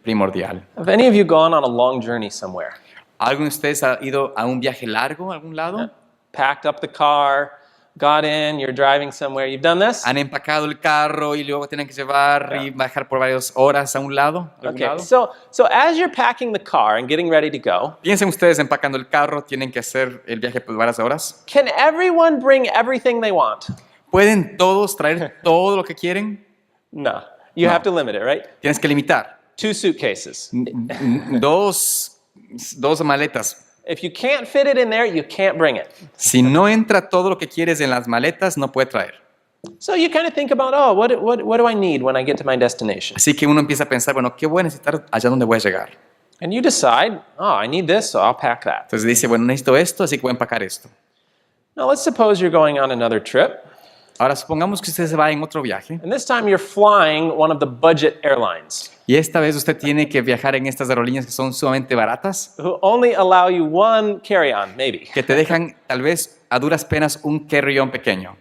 primordial. Have any of you gone on a long journey somewhere? ¿Alguno de ustedes ha ido a un viaje largo a algún lado? Packed up the car, got in, you're driving somewhere. You've done this? ¿Han empacado el carro y luego tienen que llevar y bajar por varias horas a un lado? ¿A algún Okay, lado? so as you're packing the car and getting ready to go, Piensen ustedes empacando el carro, tienen que hacer el viaje por varias horas. can everyone bring everything they want? ¿Pueden todos traer todo lo que quieren? No. You No. have to limit it, right? Tienes que limitar. 2 suitcases. Dos maletas. If you can't fit it in there, you can't bring it. Si no entra todo lo que quieres en las maletas, no puede traer. So you kind of think about, oh, what do I need when I get to my destination? Así que uno empieza a pensar, bueno, ¿qué voy a necesitar allá donde voy a llegar? And you decide, oh, I need this, so I'll pack that. Entonces dice, bueno, necesito esto, así que voy a empacar esto. Now let's suppose you're going on another trip. Ahora, supongamos que usted se va en otro viaje and this time you're flying one of the budget airlines y esta vez usted tiene que viajar en estas aerolíneas que son sumamente baratas, who only allow you one carry-on, maybe. que te dejan tal vez a duras penas un carry-on pequeño,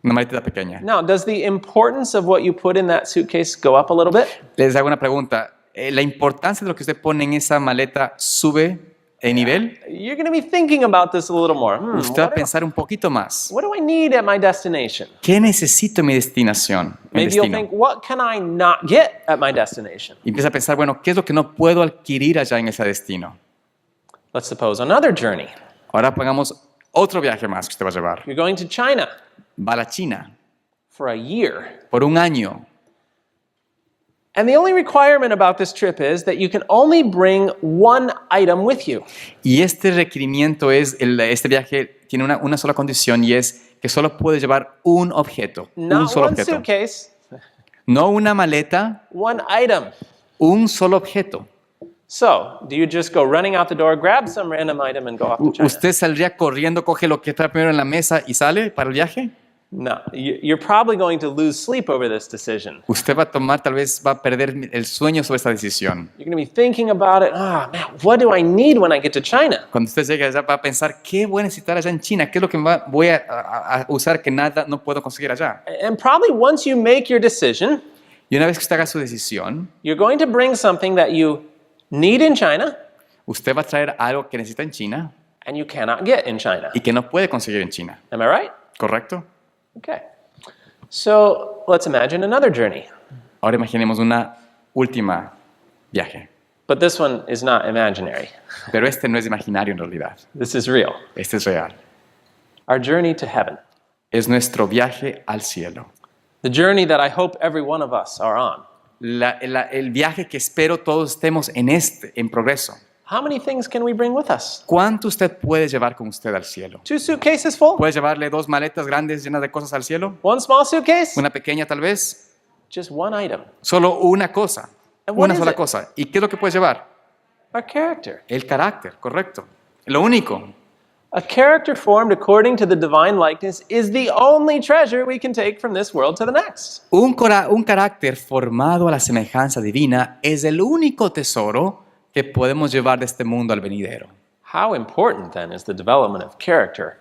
una maletita pequeña. Now, does the importance of what you put in that suitcase go up a little bit? Les hago una pregunta. ¿La importancia de lo que usted pone en esa maleta sube de nivel? You're going to be thinking about this a little more. Usted va a pensar un poquito más. What do I need at my destination? ¿Qué necesito en mi destinación? Mi Maybe you'll destino? think, what can I not get at my destination? Y empieza a pensar, bueno, ¿qué es lo que no puedo adquirir allá en ese destino? Let's suppose another journey. Ahora pongamos otro viaje más que usted va a llevar. You're going to China Va a la China for a year. por un año. And the only requirement about this trip is that you can only bring one item with you. Y este requerimiento es, este viaje tiene una sola condición y es que solo puede llevar un objeto. Un Not solo one objeto. suitcase, No una maleta, one item. un solo objeto. So, do you just go running out the door, grab some random item, and go off to China? ¿Usted saldría corriendo, coge lo que está primero en la mesa y sale para el viaje? No, you're probably going to lose sleep over this decision. Usted va a tomar, tal vez va a perder el sueño sobre esta decisión. You're going to be thinking about it. Man, what do I need when I get to China? Cuando usted llegue allá va a pensar, ¿qué voy a necesitar allá en China? ¿Qué es lo que voy a usar que nada no puedo conseguir allá? And probably once you make your decision, Y una vez que usted haga su decisión, you're going to bring something that you need in China usted va a traer algo que necesita en China and you cannot get in China. y que no puede conseguir en China. Am I right? ¿Correcto? Okay. So let's imagine another journey. Ahora imaginemos una última viaje. But this one is not imaginary. Pero este no es imaginario en realidad. This is real. Este es real. Our journey to heaven. Es nuestro viaje al cielo. The journey that I hope every one of us are on. El viaje que espero todos estemos en progreso. How many things can we bring with us? ¿Cuánto usted puede llevar con usted al cielo? 2 suitcases full? ¿Puede llevarle 2 maletas grandes llenas de cosas al cielo? One small suitcase? ¿Una pequeña tal vez? Just one item. Solo una cosa. And what Una is sola it? cosa. ¿Y qué es lo que puede llevar? Our character. El carácter, correcto. Lo único. A character formed according to the divine likeness is the only treasure we can take from this world to the next. Un carácter formado a la semejanza divina es el único tesoro que podemos llevar de este mundo al venidero. How important then is the development of character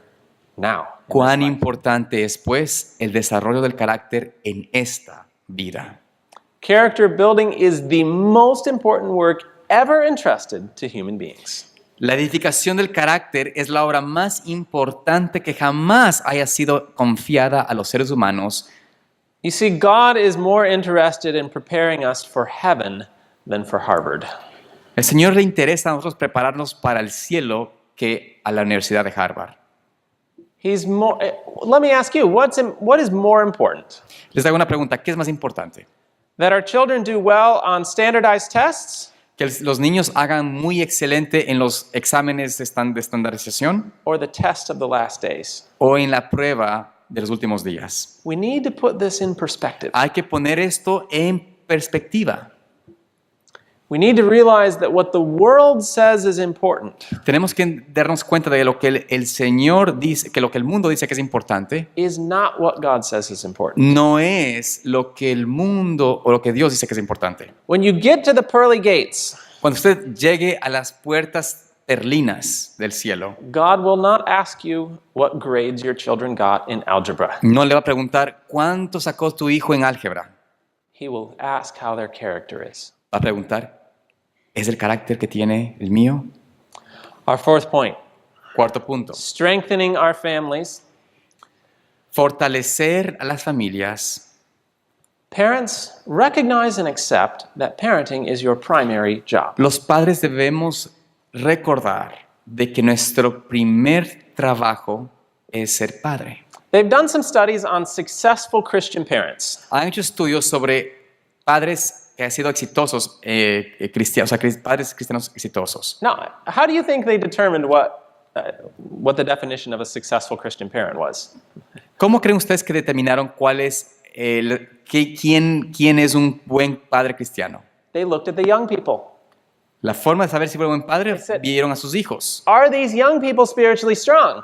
now? Cuán importante es, pues, el desarrollo del carácter en esta vida. Character building is the most important work ever entrusted to human beings. La edificación del carácter es la obra más importante que jamás haya sido confiada a los seres humanos. You see, God is more interested in preparing us for heaven than for Harvard. El Señor le interesa a nosotros prepararnos para el cielo que a la Universidad de Harvard. He's more. Let me ask you, what is more important? Les hago una pregunta, ¿qué es más importante? That our children do well on standardized tests, ¿Que los niños hagan muy excelente en los exámenes de estandarización or the test of the last days? o en la prueba de los últimos días? We need to put this in perspective. Hay que poner esto en perspectiva. We need to realize that what the world says is important Tenemos que darnos cuenta de lo que el Señor dice, que lo que el mundo dice que es importante, is not what God says is important. no es lo que el mundo o lo que Dios dice que es importante. When you get to the pearly gates, Cuando usted llegue a las puertas perlinas del cielo, God will not ask you what grades your children got in algebra. no le va a preguntar cuánto sacó tu hijo en álgebra. He will ask how their character is. Va a preguntar, ¿es el carácter que tiene el mío? Our fourth point, Cuarto punto, strengthening our families. fortalecer a las familias. Parents, recognize and accept that parenting is your primary job. Los padres debemos recordar de que nuestro primer trabajo es ser padre. They've done some studies on successful Christian parents. Han hecho estudios sobre padres que han sido exitosos, cristianos, o sea, padres cristianos exitosos. Now, how do you think they determined what the definition of a successful Christian parent was? ¿Cómo creen ustedes que determinaron quién es un buen padre cristiano? They looked at the young people. La forma de saber si fue un buen padre, said- vieron a sus hijos. Are these young people spiritually strong?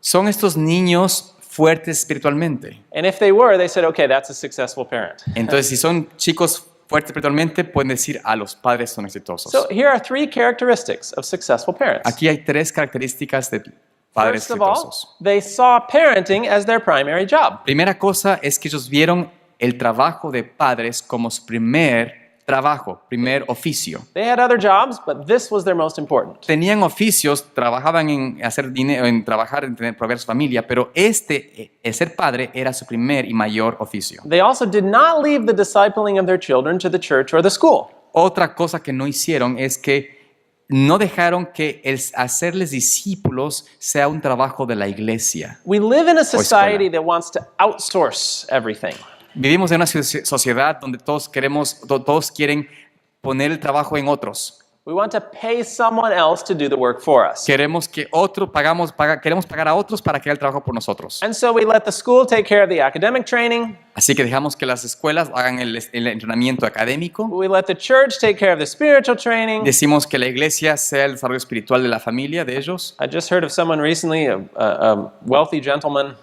¿Son estos niños fuertes espiritualmente. And if they were, they said, okay, that's a successful parent. Entonces, si son chicos fuertes espiritualmente, pueden decir, los padres son exitosos. So here are 3 characteristics of successful parents. Aquí hay 3 características de padres First of all, exitosos. they saw parenting as their primary job. Primera cosa es que ellos vieron el trabajo de padres como su primer trabajo, primer oficio. They had other jobs, but this was their most important. Tenían oficios, trabajaban en hacer dinero, en trabajar, en proveer su familia, pero el ser padre era su primer y mayor oficio. They also did not leave the discipling of their children to the church or the school. Otra cosa que no hicieron es que no dejaron que el hacerles discípulos sea un trabajo de la iglesia. We live in a society that wants to outsource everything. Vivimos en una sociedad donde todos quieren poner el trabajo en otros. We want to pay someone else to do the work for us. Queremos pagar a otros para que hagan el trabajo por nosotros. And so we let the school take care of the academic training. Así que dejamos que las escuelas hagan el entrenamiento académico. We let the church take care of the spiritual training. Decimos que la iglesia sea el desarrollo espiritual de la familia, de ellos. I just heard of someone recently, a wealthy gentleman,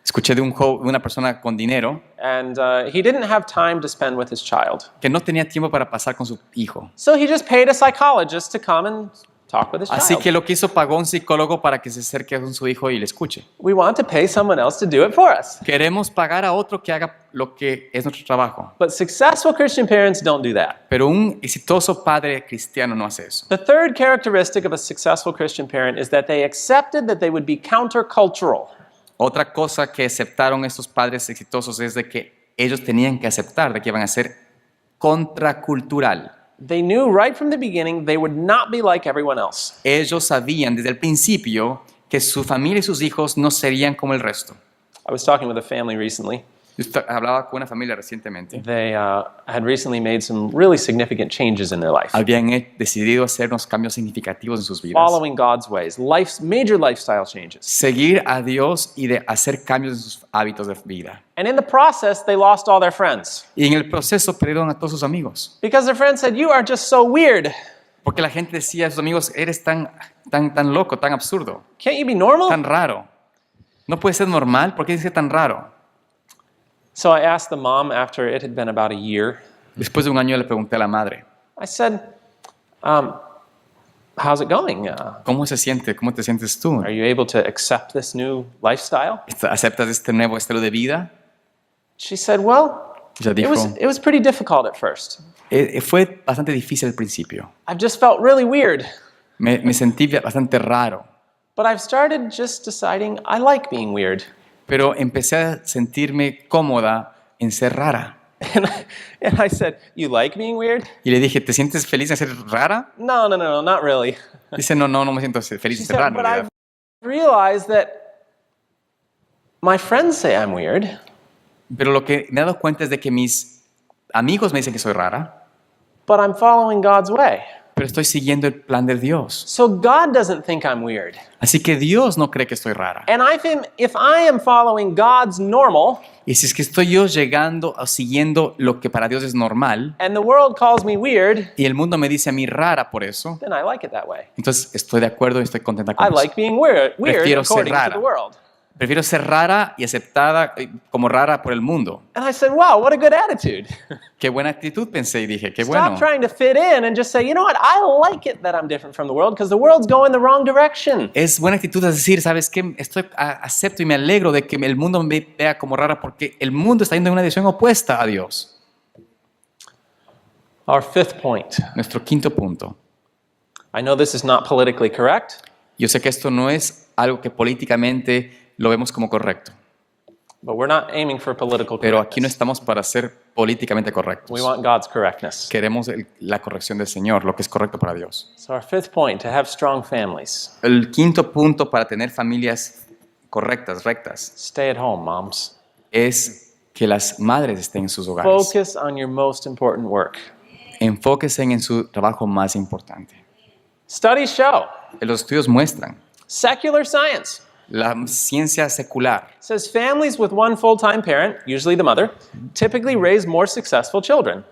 Escuché de una persona con dinero and he didn't have time to spend with his child. que no tenía tiempo para pasar con su hijo. So he just paid a psychologist to come and talk with his Así child. que lo que hizo, pagó un psicólogo para que se acerque con su hijo y le escuche. We want to pay someone else to do it for us. Queremos pagar a otro que haga lo que es nuestro trabajo. But successful Christian parents don't do that. Pero un exitoso padre cristiano no hace eso. The third characteristic of a successful Christian parent is that they accepted that they would be countercultural. Otra cosa que aceptaron estos padres exitosos es de que ellos tenían que aceptar de que iban a ser contracultural. They knew right from the beginning they would not be like everyone else. Ellos sabían desde el principio que su familia y sus hijos no serían como el resto. I was talking with a family recently. Yo hablaba con una familia recientemente. They had recently made some really significant changes in their life, Habían decidido hacer unos cambios significativos en sus vidas. following God's ways, major lifestyle changes. Seguir a Dios y de hacer cambios en sus hábitos de vida. And in the process, they lost all their friends Y en el proceso perdieron a todos sus amigos. because their friends said, "You are just so weird. Porque la gente decía a sus amigos, eres tan loco, tan absurdo, Can't you be normal?" tan raro. No puede ser normal, ¿por qué dice tan raro? So I asked the mom after it had been about a year. Después de un año le pregunté a la madre, I said, "How's it going? ¿cómo se siente? ¿Cómo te sientes tú? Are you able to accept this new lifestyle?" ¿Aceptas este nuevo estilo de vida? She said, "Well, Ella dijo, it was pretty difficult at first. fue bastante difícil al principio. I've just felt really weird. Me sentí bastante raro, But I've started just deciding I like being weird." pero empecé a sentirme cómoda en ser rara. And I said, "You like being weird?" Y le dije, ¿te sientes feliz en ser rara? No, not really. Dice, no me siento feliz She en ser said, rara. en "But realidad". I've realized that my friends say I'm weird, Pero lo que me he dado cuenta es de que mis amigos me dicen que soy rara, but I'm following God's way. pero estoy siguiendo el plan de Dios. So God doesn't think I'm weird. Así que Dios no cree que estoy rara. And if I am following God's normal, Y si es que estoy yo llegando o siguiendo lo que para Dios es normal, and the world calls me weird, y el mundo me dice a mí rara por eso, then I like it that way. entonces estoy de acuerdo y estoy contenta con I eso. like being weird Prefiero ser according to rara. the world. Prefiero ser rara y aceptada como rara por el mundo. And I said, "Wow, what a good attitude." Qué buena actitud, pensé y dije, qué Stop bueno. trying to fit in and just say, "You know what? I like it that I'm different from the world because the world's going the wrong direction." Es buena actitud decir, ¿sabes qué? Acepto y me alegro de que el mundo me vea como rara porque el mundo está yendo en una dirección opuesta a Dios. Our fifth point. Nuestro quinto punto. I know this is not politically correct, Yo sé que esto no es algo que políticamente lo vemos como correcto, but we're not aiming for political pero aquí no correctness. estamos para ser políticamente correctos. We want God's correctness. Queremos la corrección del Señor, lo que es correcto para Dios. So our fifth point, to have strong families. El quinto punto para tener familias correctas, rectas, Stay at home, moms. es que las madres estén en sus hogares. Focus on your most important work. Enfóquense en su trabajo más importante. Studies show, Los estudios muestran, secular science la ciencia secular says families with one full-time parent, usually the mother, typically raise more successful children.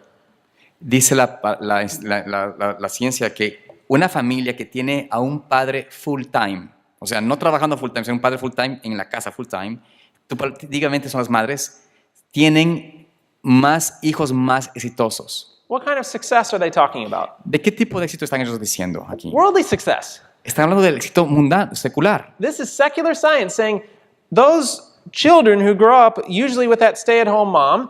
dice la ciencia que una familia que tiene a un padre full time o sea, no trabajando full time, ser un padre full time en la casa full time, prácticamente son las madres, tienen más hijos más exitosos. What kind of success are they talking about? ¿De qué tipo de éxito están ellos diciendo aquí? Worldly success. Están hablando del éxito mundano, secular. This is secular science saying those children who grow up usually with that stay-at-home mom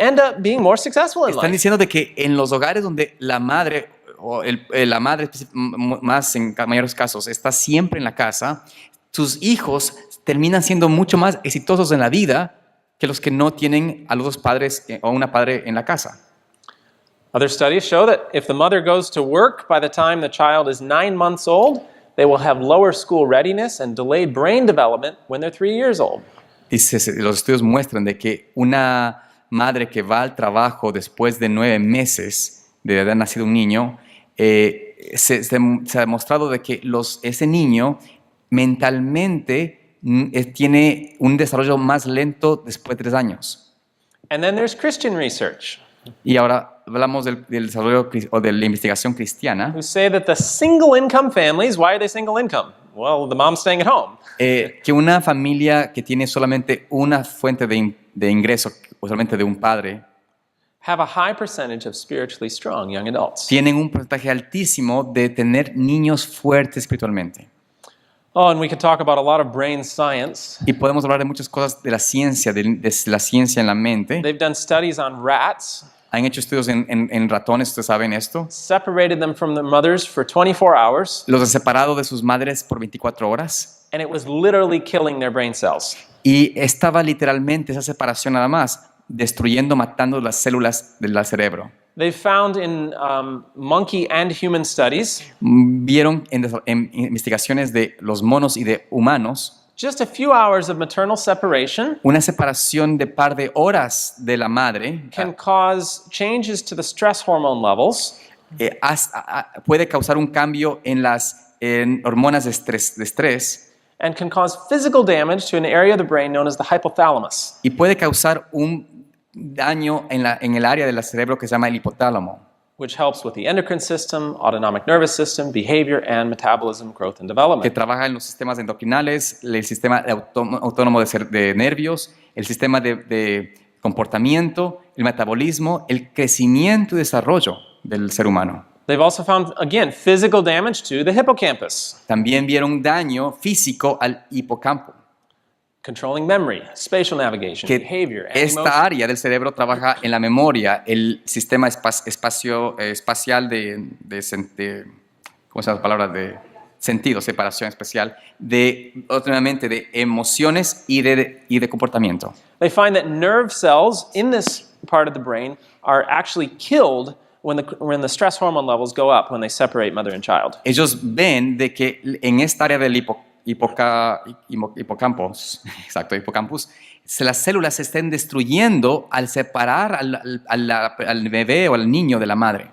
end up being more successful in Están life. diciendo de que en los hogares donde la madre o la madre más en mayores casos está siempre en la casa, tus hijos terminan siendo mucho más exitosos en la vida que los que no tienen a los dos padres o una padre en la casa. Other studies show that if the mother goes to work by the time the child is 9 months old, they will have lower school readiness and delayed brain development when they're 3 years old. Los estudios muestran de que una madre que va al trabajo después de 9 meses de haber nacido un niño, se ha demostrado de que ese niño mentalmente tiene un desarrollo más lento después de 3 años. And then there's Christian research Y ahora hablamos del desarrollo o de la investigación cristiana, who say that the single income families, why are they single income? Well, the mom's staying at home. que una familia que tiene solamente una fuente de ingreso, usualmente de un padre, Have a high percentage of spiritually strong young adults. tienen un porcentaje altísimo de tener niños fuertes espiritualmente. Oh, and we could talk about a lot of brain science. Y podemos hablar de muchas cosas de la ciencia, de la ciencia en la mente. They've done studies on rats, Han hecho estudios en ratones, ustedes saben esto. separated them from their mothers for 24 hours, Los han separado de sus madres por 24 horas. and it was literally killing their brain cells. Y estaba literalmente esa separación nada más, destruyendo, matando las células del cerebro. They found in monkey and human studies Vieron en investigaciones de los monos y de humanos just a few hours of maternal separation una separación de par de horas de la madre can cause changes to the stress hormone levels puede causar un cambio en las hormonas de estrés and can cause physical damage to an area of the brain known as the hypothalamus. y puede causar un daño en el área del cerebro que se llama el hipotálamo, Which helps with the endocrine system, autonomic nervous system, behavior, and metabolism, growth, and que development. trabaja en los sistemas endocrinales, el sistema autónomo de nervios, el sistema de comportamiento, el metabolismo, el crecimiento y desarrollo del ser humano. They've also found, again, physical damage to the hippocampus, También vieron daño físico al hipocampo, controlling memory, spatial navigation, que behavior, and emotion. esta área del cerebro trabaja en la memoria, el sistema espacial ¿cómo se llama la palabra? De sentido, separación especial, obviamente de emociones y de comportamiento. They find that nerve cells in this part of the brain are actually killed when the stress hormone levels go up when they separate mother and child. Ellos ven de que en esta área del hipocampus, las células se estén destruyendo al separar al bebé o al niño de la madre.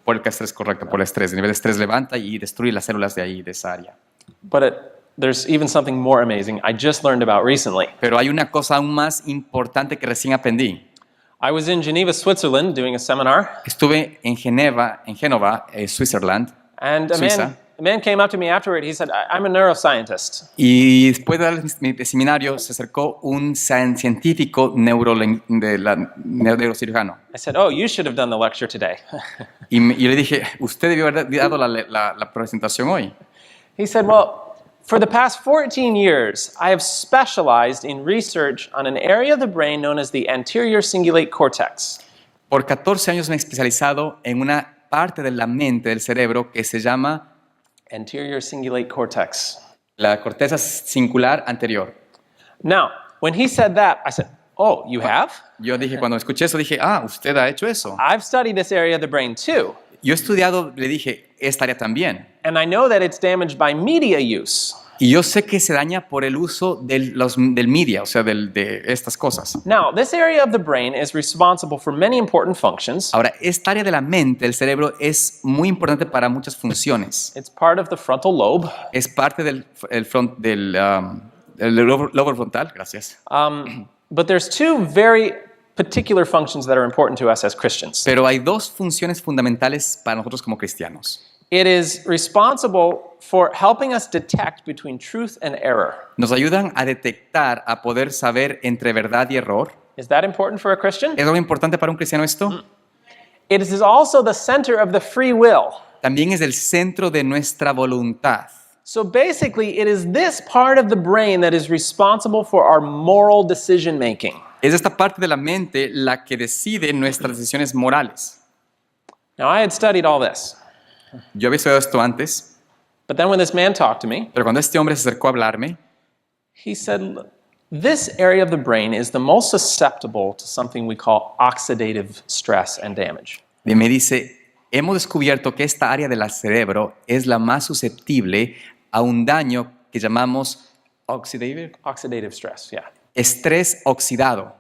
Por el estrés, correcto, por el estrés. El nivel de estrés levanta y destruye las células de ahí, de esa área. But there's even something more amazing I just learned about recently. Pero hay una cosa aún más importante que recién aprendí. I was in Geneva, Switzerland, doing a seminar, Estuve en Génova, Switzerland, and Suiza. a man came up to me afterward. He said, I'm a neuroscientist. Y después de dar mi seminario se acercó un científico neurocirujano. I said, oh, you should have done the lecture today. Y yo le dije, usted debió haber dado la presentación hoy. He said, well, for the past 14 years, I have specialized in research on an area of the brain known as the anterior cingulate cortex. Por 14 años me he especializado en una parte de la mente, del cerebro, que se llama Anterior cingulate cortex. la corteza cingular anterior. Now, when he said that, I said, oh, you have? Yo dije, cuando escuché eso, dije, usted ha hecho eso. I've studied this area of the brain too. Yo he estudiado, le dije, esta área también. And I know that it's damaged by media use. Y yo sé que se daña por el uso del media, o sea, de estas cosas. Now, this area of the brain is responsible for many important functions. Ahora, esta área de la mente, el cerebro, es muy importante para muchas funciones. It's part of the frontal lobe. Es parte del lobo frontal, gracias. But there's two very particular functions that are important to us as Christians. Pero hay dos funciones fundamentales para nosotros como cristianos. It is responsible for helping us detect between truth and error. Nos ayudan a detectar, a poder saber entre verdad y error. Is that important for a Christian? ¿Es algo importante para un cristiano esto? It is also the center of the free will. También es el centro de nuestra voluntad. So basically, it is this part of the brain that is responsible for our moral decision making. Es esta parte de la mente la que decide nuestras decisiones morales. Now, I had studied all this, Yo había estudiado esto antes, but then when this man talked to me, pero cuando este hombre se acercó a hablarme, he said, this area of the brain is the most susceptible to something we call oxidative stress and damage. y me dice, hemos descubierto que esta área del cerebro es la más susceptible a un daño que llamamos Oxidative stress, yeah. estrés oxidado.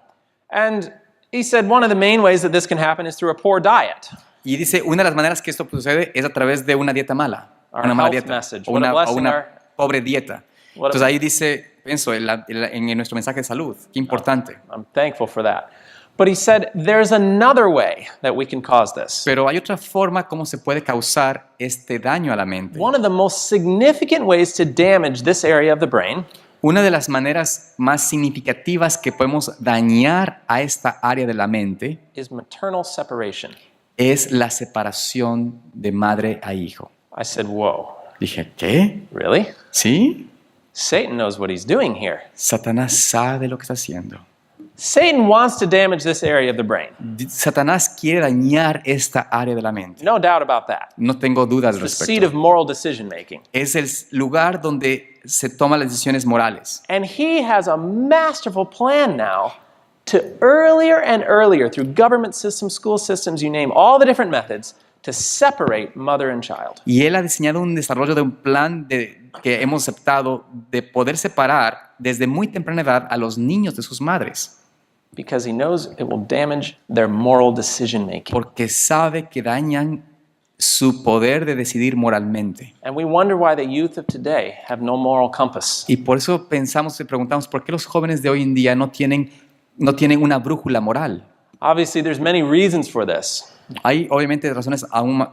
And he said one of the main ways that this can happen is through a poor diet. Y dice, una de las maneras que esto sucede es a través de una dieta mala, Our una mala health dieta, message. o What a una blessing our- pobre dieta. What a- Entonces ahí dice, pienso, en nuestro mensaje de salud, qué importante. I'm thankful for that. But he said there's another way that we can cause this. Pero hay otra forma cómo se puede causar este daño a la mente. One of the most significant ways to damage this area of the brain Una de las maneras más significativas que podemos dañar a esta área de la mente is maternal separation. es la separación de madre a hijo. I said, whoa, Dije, ¿qué? really? ¿Sí? Satan knows what he's doing here. Satanás sabe lo que está haciendo. Satan wants to damage this area of the brain. Satanás quiere dañar esta área de la mente. No doubt about that. No tengo dudas al The seat respecto. of moral decision making. Es el lugar donde se toman las decisiones morales. And he has a masterful plan now to earlier and earlier, through government systems, school systems, you name all the different methods, to separate mother and child. Y él ha diseñado un desarrollo de un plan que hemos aceptado de poder separar desde muy temprana edad a los niños de sus madres. Because he knows it will damage their moral decision making. Porque sabe que dañan su poder de decidir moralmente. And we wonder why the youth of today have no moral compass. Y por eso pensamos y preguntamos, ¿por qué los jóvenes de hoy en día no tienen una brújula moral? Obviously, there's many reasons for this. Hay obviamente razones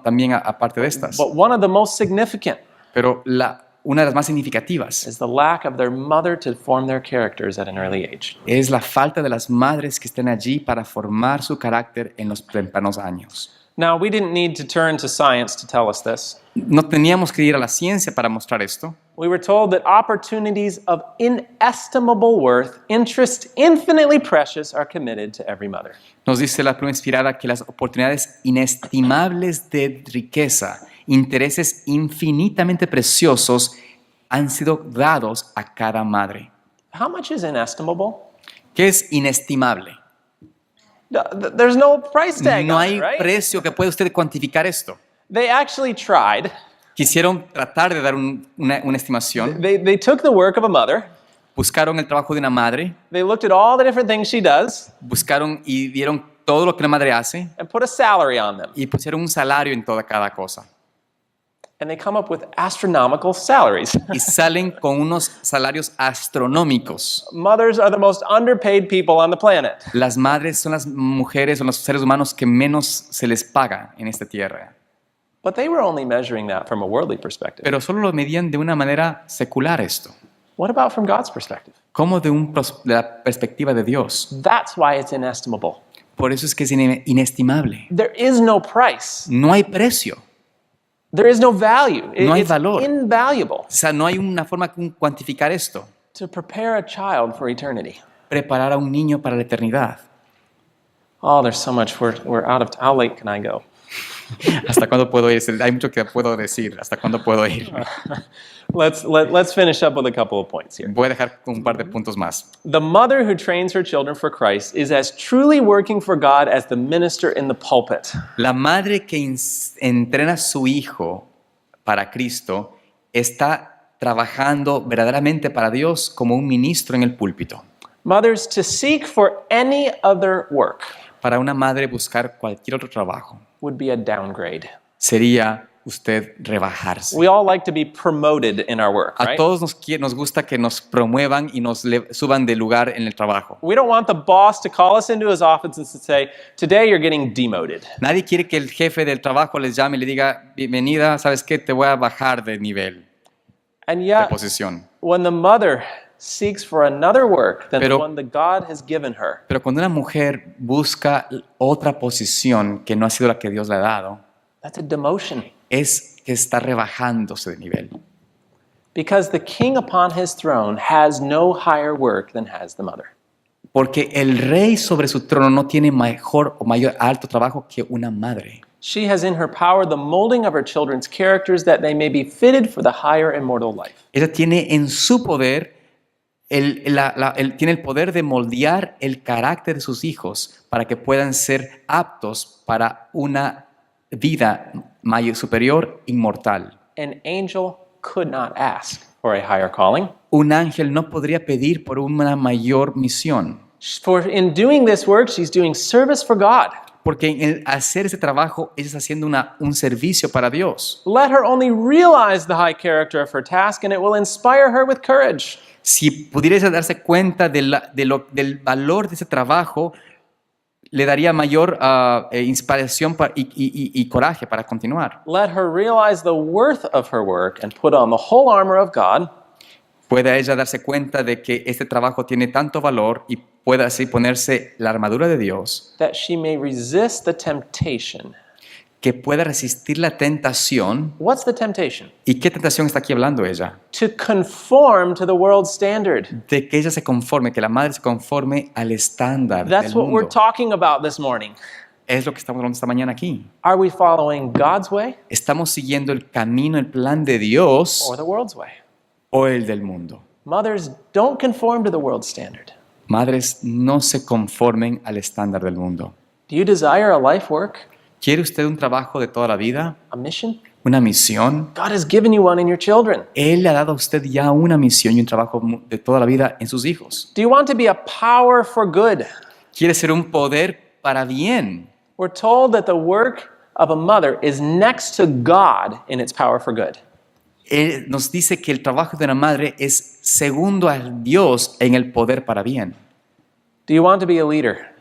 también aparte de estas, But one of the most significant pero una de las más significativas is the lack of their mother to form their characters at an early age. es la falta de las madres que estén allí para formar su carácter en los tempranos años. Now, we didn't need to turn to science to tell us this. No teníamos que ir a la ciencia para mostrar esto. We were told that opportunities of inestimable worth, interest infinitely precious, are committed to every mother. Nos dice la pluma inspirada que las oportunidades inestimables de riqueza, intereses infinitamente preciosos han sido dados a cada madre. How much is inestimable? ¿Qué es inestimable? There's no price tag No on hay it, right? precio que pueda usted cuantificar esto. They actually tried. Quisieron tratar de dar una estimación. They took the work of a mother. Buscaron el trabajo de una madre. They looked at all the different things she does Buscaron y vieron todo lo que una madre hace and put a salary on them. y pusieron un salario en cada cosa. And they come up with astronomical salaries. Y salen con unos salarios astronómicos. Mothers are the most underpaid people on the planet. Las madres son las mujeres o los seres humanos que menos se les paga en esta tierra. But they were only measuring that from a worldly perspective. Pero solo lo medían de una manera secular esto. What about from God's perspective? Como de la perspectiva de Dios. That's why it's inestimable. Por eso es que es inestimable. There is no price. No hay precio. There is no value. No hay It's valor. invaluable O sea, no hay una forma de cuantificar esto. to prepare a child for eternity. Preparar a un niño para la eternidad. Oh, there's so much. We're out of. How late can I go? ¿Hasta cuándo puedo ir? Hay mucho que puedo decir. ¿Hasta cuándo puedo ir? Let's finish up with a couple of points here. Voy a dejar un par de puntos más. The mother who trains her children for Christ is as truly working for God as the minister in the pulpit. La madre que entrena a su hijo para Cristo está trabajando verdaderamente para Dios como un ministro en el púlpito. Mothers, to seek for any other work Para una madre buscar cualquier otro trabajo would be a downgrade. sería usted rebajarse. We all like to be promoted in our work, A right? todos nos gusta que nos promuevan y nos suban de lugar en el trabajo. We don't want the boss to call us into his office and to say, today you're getting demoted. Nadie quiere que el jefe del trabajo les llame y le diga, bienvenida, ¿sabes qué? Te voy a bajar de nivel. And de yet, posición. when the mother seeks for another work than the Pero- one that God has given her, Pero cuando una mujer busca otra posición que no ha sido la que Dios le ha dado, that's a demotion. es que está rebajándose de nivel. Because the king upon his throne has no higher work than has the mother. Porque el rey sobre su trono no tiene mejor o mayor alto trabajo que una madre. She has in her power the molding of her children's characters that they may be fitted for the higher immortal life. Ella tiene en su poder, tiene el poder de moldear el carácter de sus hijos para que puedan ser aptos para una vida mayor, superior, inmortal. An angel could not ask for a higher calling. Un ángel no podría pedir por una mayor misión, For in doing this work, she's doing service for God. porque en hacer ese trabajo ella está haciendo un servicio para Dios. Let her only realize the high character of her task, and it will inspire her with courage. Si pudiera darse cuenta del valor de ese trabajo, le daría mayor inspiración y coraje para continuar. Let her realize the worth of her work and put on the whole armor of God, Pueda ella darse cuenta de que este trabajo tiene tanto valor y pueda así ponerse la armadura de Dios, that she may resist the temptation. que pueda resistir la tentación. What's the temptation? ¿Y qué tentación está aquí hablando ella? To conform to the world's standard. De que ella se conforme, que la madre se conforme al estándar That's del what we're mundo. talking about this morning. Es lo que estamos hablando esta mañana aquí. Are we following God's way ¿Estamos siguiendo el camino, el plan de Dios or the world's way? o el del mundo? Mothers, don't conform to the world's standard. Madres, no se conformen al estándar del mundo. Do you desire a life work, ¿Quiere usted un trabajo de toda la vida? a mission? ¿Una misión? God has given you one in your children. Él le ha dado a usted ya una misión y un trabajo de toda la vida en sus hijos. Do you want to be a power for good? ¿Quiere ser un poder para bien? We're told that the work of a mother is next to God in its power for good. Él nos dice que el trabajo de una madre es segundo a Dios en el poder para bien. Do you want to be a leader?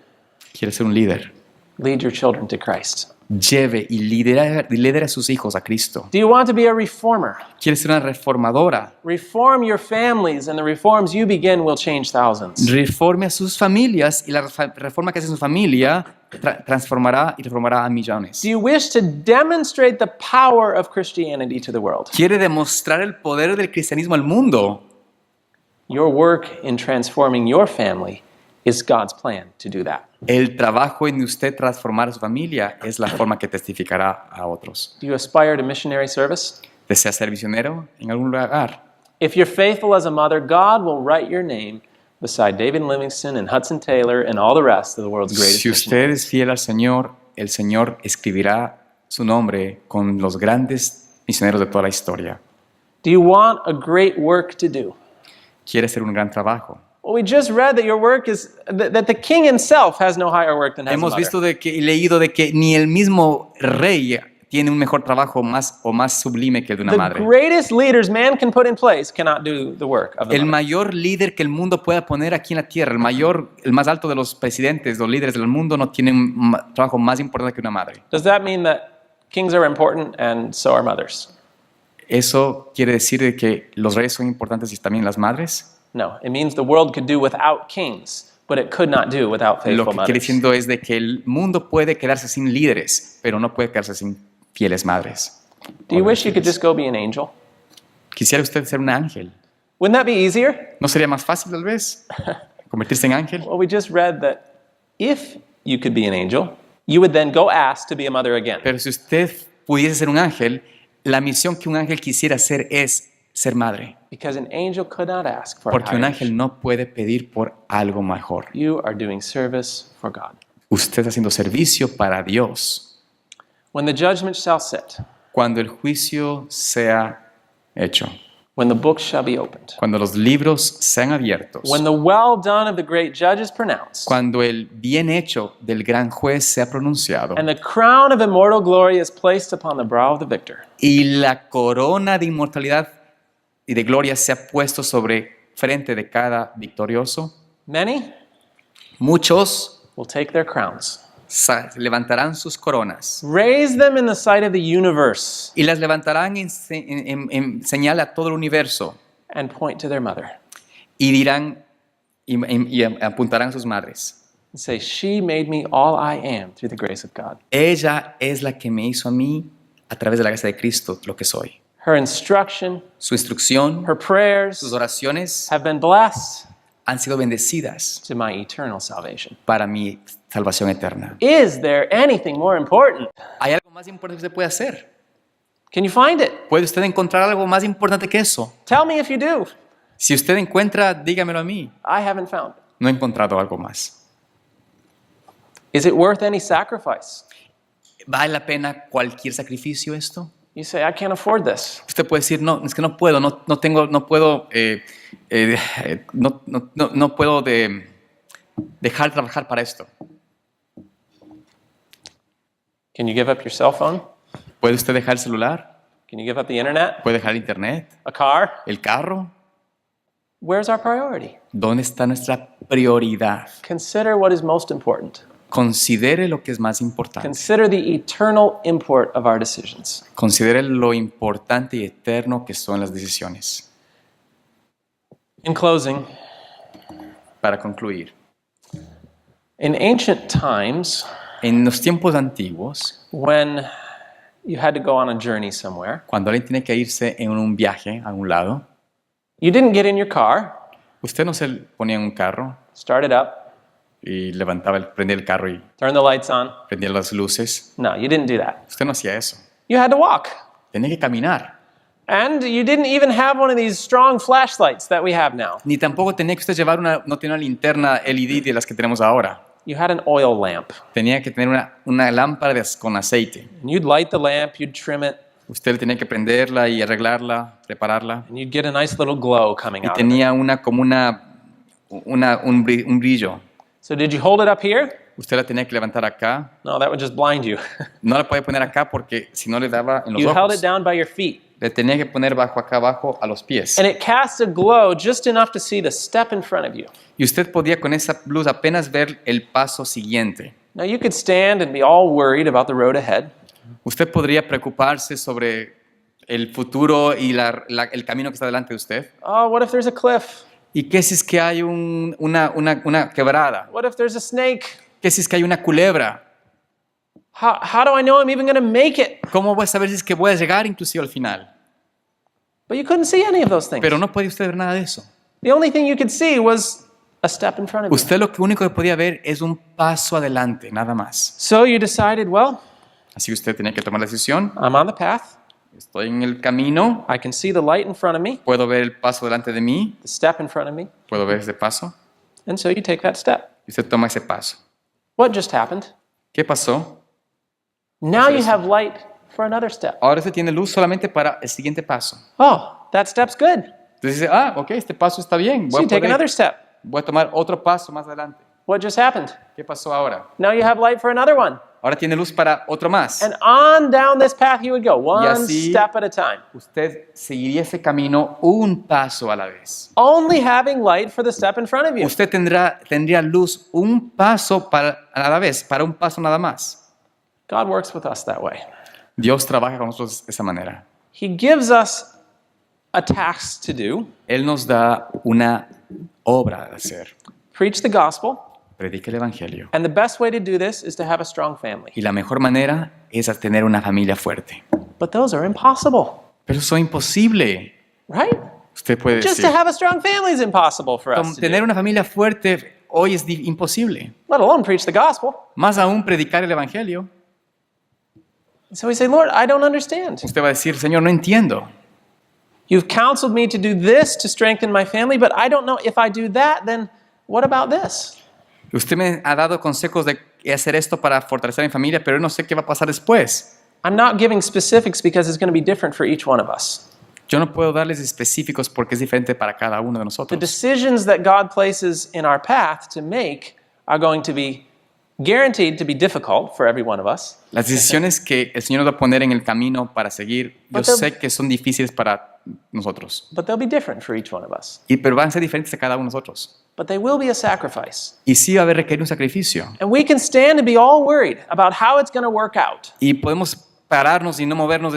¿Quiere ser un líder? Lead your children to Christ. Lleve y lidere a sus hijos a Cristo. Do you want to be a reformer? ¿Quiere ser una reformadora? Reform your families, and the reforms you begin will change thousands. Reforme a sus familias y la reforma que hace su familia transformará y reformará a millones. Do you wish to demonstrate the power of Christianity to the world? ¿Quiere demostrar el poder del cristianismo al mundo? Your work in transforming your family is God's plan to do that. El trabajo en usted transformar a su familia es la forma que testificará a otros. Do you aspire to missionary service? ¿Desea ser misionero en algún lugar? If you're faithful as a mother, God will write your name beside David Livingstone and Hudson Taylor and all the rest of the world's greatest Si usted es fiel al Señor, el Señor escribirá su nombre con los grandes misioneros de toda la historia. Do you want a great work to do? ¿Quiere hacer un gran trabajo? Well, we just read that your work is that the king himself has no higher work than has a Hemos mother. visto y leído de que ni el mismo rey tiene un mejor trabajo más sublime que el de una The madre. greatest leaders man can put in place cannot do the work of the El mother. mayor líder que el mundo pueda poner aquí en la tierra, el más alto de los presidentes, los líderes del mundo, no tiene un trabajo más importante que una madre. Does that mean that kings are important and so are mothers? ¿Eso quiere decir de que los reyes son importantes y también las madres? No, it means the world could do without kings, but it could not do without Lo faithful que quiere mothers. diciendo es de que el mundo puede quedarse sin líderes, pero no puede quedarse sin fieles madres. Do you wish you could just go be an angel? ¿Quisiera usted ser un ángel? Wouldn't that be easier? ¿No sería más fácil tal vez convertirse en ángel? Well, we just read that if you could be an angel, you would then go ask to be a mother again. Pero si usted pudiese ser un ángel, la misión que un ángel quisiera hacer es ser madre. Because an angel could not ask for a Porque un higher ángel no puede pedir por algo mejor. You are doing service for God. Usted está haciendo servicio para Dios. When the judgment shall sit, Cuando el juicio sea hecho, when the books shall be opened, cuando los libros sean abiertos, when the well done of the great judge is pronounced, cuando el bien hecho del gran juez sea pronunciado and the crown of immortal glory is placed upon the brow of the victor, y la corona de inmortalidad y de gloria sea puesto sobre frente de cada victorioso, many muchos will take their crowns levantarán sus coronas raise them in the sight of the universe, y las levantarán en señal a todo el universo and point to their mother y dirán y apuntarán a sus madres. and say, she made me all I am through the grace of God. Ella es la que me hizo a mí a través de la gracia de Cristo lo que soy. Her instruction, Su instrucción, her prayers sus oraciones have been blessed han sido bendecidas to my eternal salvation. para mi salvación eterna. Is there anything more important? ¿Hay algo más importante que usted puede hacer? Can you find it? ¿Puede usted encontrar algo más importante que eso? Tell me if you do. Si usted encuentra, dígamelo a mí. I haven't found it. No he encontrado algo más. Is it worth any sacrifice? ¿Vale la pena cualquier sacrificio esto? You say, I can't afford this. Usted puede decir, no, es que no puedo, no puedo dejar de trabajar para esto. Can you give up your cell phone? ¿Puede usted dejar el celular? Can you give up the internet? ¿Puede dejar el internet? A car? ¿El carro? Where's our priority? ¿Dónde está nuestra prioridad? Consider what is most important. Considere lo que es más importante. Consider the eternal import of our decisions. Considere lo importante y eterno que son las decisiones. In closing, Para concluir, in ancient times, en los tiempos antiguos, when you had to go on a journey somewhere, cuando alguien tiene que irse en un viaje a un lado, you didn't get in your car, usted no se ponía en un carro start it up, y prendía el carro y turn the lights on. prendía las luces. No, you didn't do that. Usted no hacía eso. You had to walk. Tenía que caminar. And you didn't even have one of these strong flashlights that we have now. Ni tampoco tenía que usted llevar no tenía una linterna LED de las que tenemos ahora. You had an oil lamp. Tenía que tener una lámpara con aceite. And you'd light the lamp, you'd trim it, Usted le tenía que prenderla y arreglarla, prepararla. and you'd get a nice little glow coming Y out of it. tenía un brillo. So did you hold it up here? Usted la tenía que levantar acá. No, that would just blind you. No la podía poner acá porque si no le daba en los You held ojos. it down by your feet. Le tenía que poner acá abajo a los pies. And it cast a glow just enough to see the step in front of you. Y usted podía con esa luz apenas ver el paso siguiente. Now you could stand and be all worried about the road ahead. Usted podría preocuparse sobre el futuro y el camino que está delante de usted. Oh, what if there's a cliff? ¿Y qué si es que hay una quebrada? What if there's a snake? ¿Qué si es que hay una culebra? How do I know I'm even going to make it? ¿Cómo voy a saber si es que voy a llegar inclusive al final? But you couldn't see any of those things. Pero no podía usted ver nada de eso. The only thing you could see was a step in front of you. Usted lo único que podía ver es un paso adelante, nada más. So you decided, well, Así que usted tenía que tomar la decisión. I'm on the path. Estoy en el camino. I can see the light in front of me, Puedo ver el paso delante de mí. the step in front of me. Puedo ver ese paso. And so you take that step. Y usted toma ese paso. What just happened? ¿Qué pasó? Now you have light for another step. Ahora usted tiene luz solamente para el siguiente paso. Oh, that step's good. Entonces dice, ok, este paso está bien. So you take another step. Voy a tomar otro paso más adelante. What just happened? ¿Qué pasó ahora? Now you have light for another one. Ahora tiene luz para otro más. And on down this path you would go, one así- step at a time. Usted seguiría ese camino un paso a la vez. Only having light for the step in front of you. Usted tendría luz un paso a la vez, para un paso nada más. God works with us that way. Dios trabaja con nosotros de esa manera. He gives us a task to do, Él nos da una obra a hacer. preach the gospel, Predique el evangelio. and the best way to do this is to have a strong family. Y la mejor manera es tener una familia fuerte. But those are impossible, Pero eso es imposible. right? Usted puede Just decir, to have a strong family is impossible for us to tener do, una familia fuerte hoy es imposible. let alone preach the gospel. Más aún predicar el evangelio. So we say, Lord, I don't understand. Usted va a decir, Señor, no entiendo. You've counseled me to do this to strengthen my family, but I don't know if I do that, then what about this? Usted me ha dado consejos de hacer esto para fortalecer a mi familia, pero no sé qué va a pasar después. I'm not giving specifics because it's going to be different for each one of us. Yo no puedo darles específicos porque es diferente para cada uno de The nosotros. decisions that God places in our path to make are going to be guaranteed to be difficult for every one of us. Las decisiones que el Señor nos va a poner en el camino para seguir, yo sé que son difíciles para nosotros, But they'll be different for each one of us. pero van a ser diferentes a cada uno de nosotros. but they will be a sacrifice. Y sí va a haber requerir un sacrificio. And we can stand and be all worried about how it's going to work out. Y podemos pararnos y no movernos,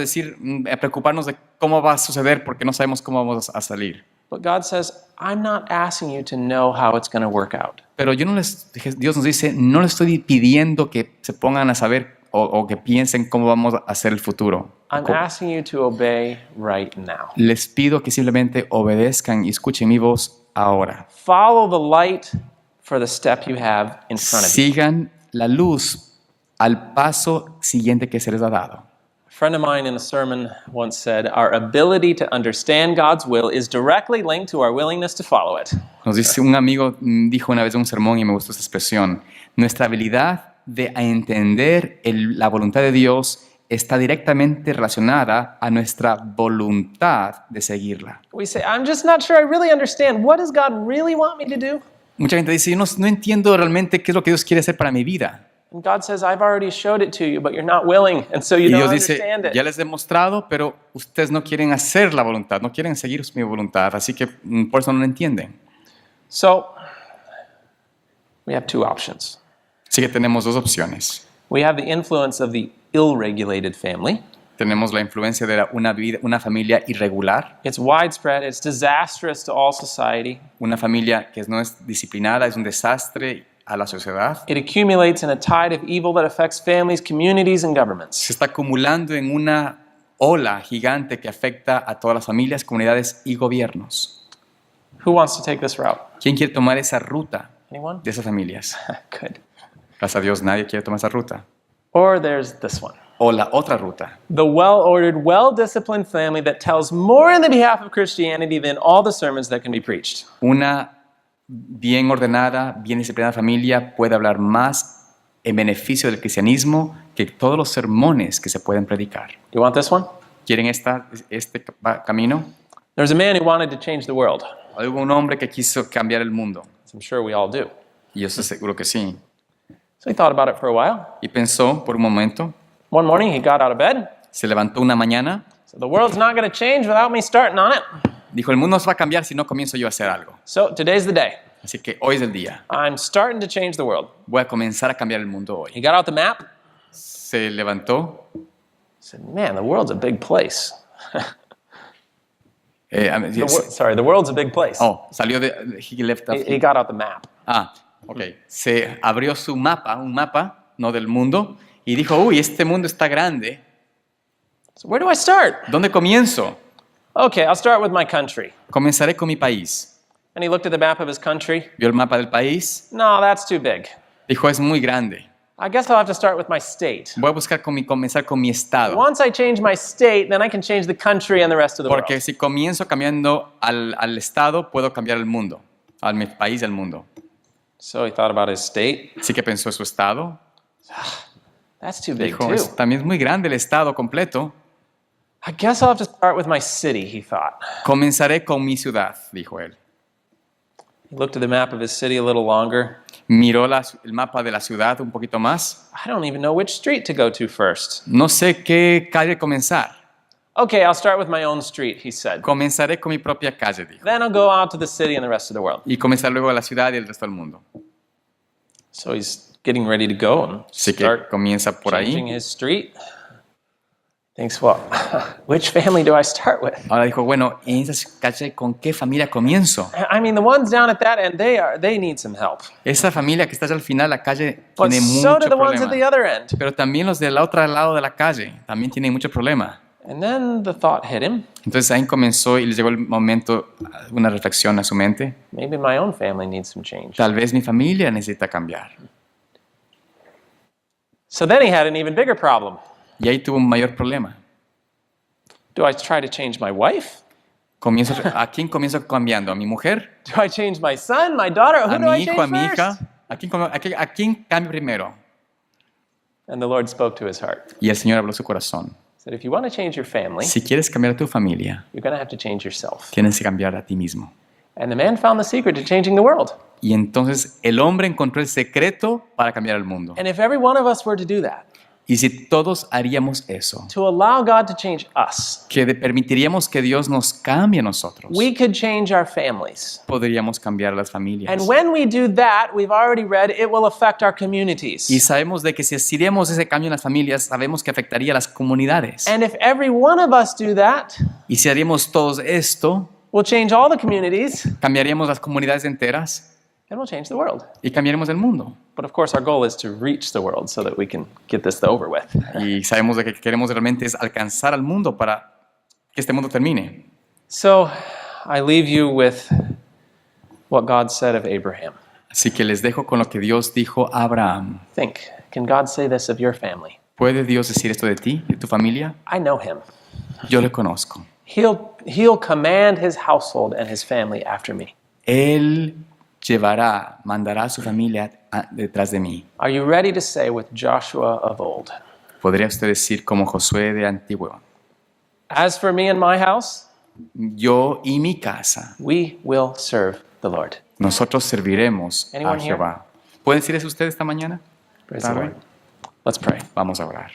preocuparnos de cómo va a suceder porque no sabemos cómo vamos a salir. But God says, I'm not asking you to know how it's going to work out. Pero Dios nos dice, no les estoy pidiendo que se pongan a saber o que piensen cómo vamos a hacer el futuro. I'm asking you to obey right now. Les pido que simplemente obedezcan y escuchen mi voz ahora. Follow the light for the step you have in front of you. Sigan la luz al paso siguiente que se les ha dado. A friend of mine in a sermon once said, our ability to understand God's will is directly linked to our willingness to follow it. Nos dice un amigo, dijo una vez en un sermón y me gustó esa expresión, nuestra habilidad de entender la voluntad de Dios está directamente relacionada a nuestra voluntad de seguirla. We say, I'm just not sure I really understand. What does God really want me to do? Mucha gente dice, yo no entiendo realmente qué es lo que Dios quiere hacer para mi vida. And God says, I've already showed it to you, but you're not willing, and so you Y don't Dios dice, understand it. ya les he demostrado, pero ustedes no quieren hacer la voluntad, no quieren seguir mi voluntad, así que por eso no lo entienden. So, we have two options. Así que tenemos dos opciones. We have the influence of the ill-regulated family. Tenemos la influencia de una familia irregular, It's widespread, it's disastrous to all society. una familia que no es disciplinada, es un desastre a la sociedad. It accumulates in a tide of evil that affects families, communities, and governments. Se está acumulando en una ola gigante que afecta a todas las familias, comunidades y gobiernos. Who wants to take this route? ¿Quién quiere tomar esa ruta Anyone? de esas familias? Good. Gracias a Dios, nadie quiere tomar esa ruta. Or there's this one. O la otra ruta. The well-ordered, well-disciplined family that tells more in the behalf of Christianity than all the sermons that can be preached. Una bien ordenada, bien disciplinada familia puede hablar más en beneficio del cristianismo que todos los sermones que se pueden predicar. You want this one? ¿Quieren este camino? There's a man who wanted to change the world. Hubo un hombre que quiso cambiar el mundo. As I'm sure we all do. Y yo estoy seguro que sí. So he thought about it for a while. Y pensó por un momento, One morning he got out of bed. se levantó una mañana, Said, the world's not going to change without me starting on it. dijo, el mundo no se va a cambiar si no comienzo yo a hacer algo. So today's the day. Así que hoy es el día. I'm starting to change the world. Voy a comenzar a cambiar el mundo He hoy. got out the map. Se levantó. Said, man, the world's a big place. Sí, The world's a big place. Salió de... He left He got out the map. Ok. Se abrió su mapa, un mapa, no del mundo, y dijo, uy, este mundo está grande. So where do I start? ¿Dónde comienzo? Okay, I'll start with my country. Comenzaré con mi país. And he looked at the map of his country. Vio el mapa del país. No, that's too big. Dijo, es muy grande. I guess I'll have to start with my state. Voy a buscar comenzar con mi estado. Once I change my state, then I can change the country and the rest of the Porque world. si comienzo cambiando al estado, puedo cambiar el mundo. Al mi país, el mundo. So he thought about his state. Así que pensó en su estado. That's too big Dijo, too. también es muy grande el estado completo. I guess I'll have to start with my city, he thought. Comenzaré con mi ciudad, dijo él. He looked at the map of his city a little longer. Miró el mapa de la ciudad un poquito más. I don't even know which street to go to first. No sé qué calle comenzar. Okay, I'll start with my own street, he said. Comenzaré con mi propia calle, dijo. Then I'll go out to the city and the rest of the world. Y comenzar luego la ciudad y el resto del mundo. So he's getting ready to go and Así que start comienza por changing ahí. his street. Thinks, well, which family do I start with? Ahora dijo, bueno, en esa calle, ¿con qué familia comienzo? I mean, the ones down at that end, they need some help. Esa familia que está allá al final, la calle, But tiene so do mucho the ones at the problema. other end. Pero también los del otro lado de la calle también tienen mucho problema. And then the thought hit him, Entonces ahí comenzó y le llegó el momento, una reflexión a su mente. maybe my own family needs some change. Tal vez mi familia necesita cambiar. So then he had an even bigger problem. Y ahí tuvo un mayor problema. Do I try to change my wife? ¿A quién comienzo cambiando? ¿A mi mujer? Do I change my son, my daughter? Who ¿A do I mi hijo? change ¿A mi hija? first? ¿A quién cambio primero? And the Lord spoke to his heart. Y el Señor habló a su corazón. He said, if you want to change your family, Si quieres cambiar a tu familia, you're going to have to change yourself. tienes que cambiar a ti mismo. And the man found the secret to changing the world. Y entonces el hombre encontró el secreto para cambiar el mundo. And if every one of us were to do that, Y si todos haríamos eso, to allow God to change us, permitiríamos que Dios nos cambie a nosotros, we could change our families. podríamos cambiar las familias. And when we do that, we've already read, it will affect our communities. Y sabemos de que si haríamos ese cambio en las familias, sabemos que afectaría a las comunidades. And if every one of us do that, Y si haríamos todos esto, we'll change all the communities cambiaríamos las comunidades enteras and we'll change the world. y cambiaríamos el mundo. But of course, our goal is to reach the world so that we can get this over with. Y sabemos de que queremos realmente es alcanzar al mundo para que este mundo termine. So I leave you with what God said of Abraham. Así que les dejo con lo que Dios dijo a Abraham. Think, can God say this of your family? ¿Puede Dios decir esto de ti, de tu familia? I know him. Yo le conozco. He'll command his household and his family after me. Él mandará a su familia detrás de mí. Are you ready to say with Joshua of old? ¿Podría usted decir como Josué de antiguo? As for me and my house, Yo y mi casa, we will serve the Lord. nosotros serviremos a Anyone here? Jehová. ¿Pueden decir eso usted esta mañana? Praise the Tarde. Lord. Let's pray. Vamos a orar.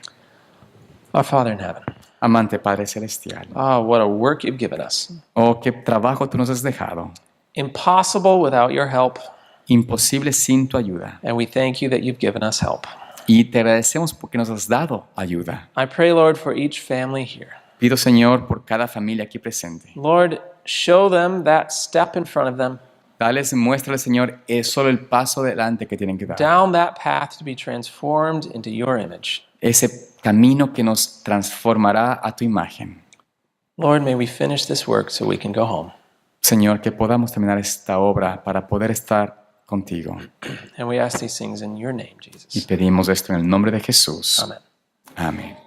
Our Father in heaven, Amante Padre Celestial. what a work you've given us. Oh, qué trabajo tú nos has dejado. Impossible without your help, Imposible sin tu ayuda. and we thank you that you've given us help. Y te agradecemos porque nos has dado ayuda. I pray, Lord, for each family here. Pido, Señor, por cada familia aquí presente. Lord, show them that step in front of them, Muéstrale, Señor, es solo el paso adelante que tienen que dar. down that path to be transformed into your image. Ese camino que nos transformará a tu imagen. Lord, may we finish this work so we can go home. Señor, que podamos terminar esta obra para poder estar contigo. And we ask these things in your name, Y Jesus. pedimos esto en el nombre de Jesús. Amen. Amén.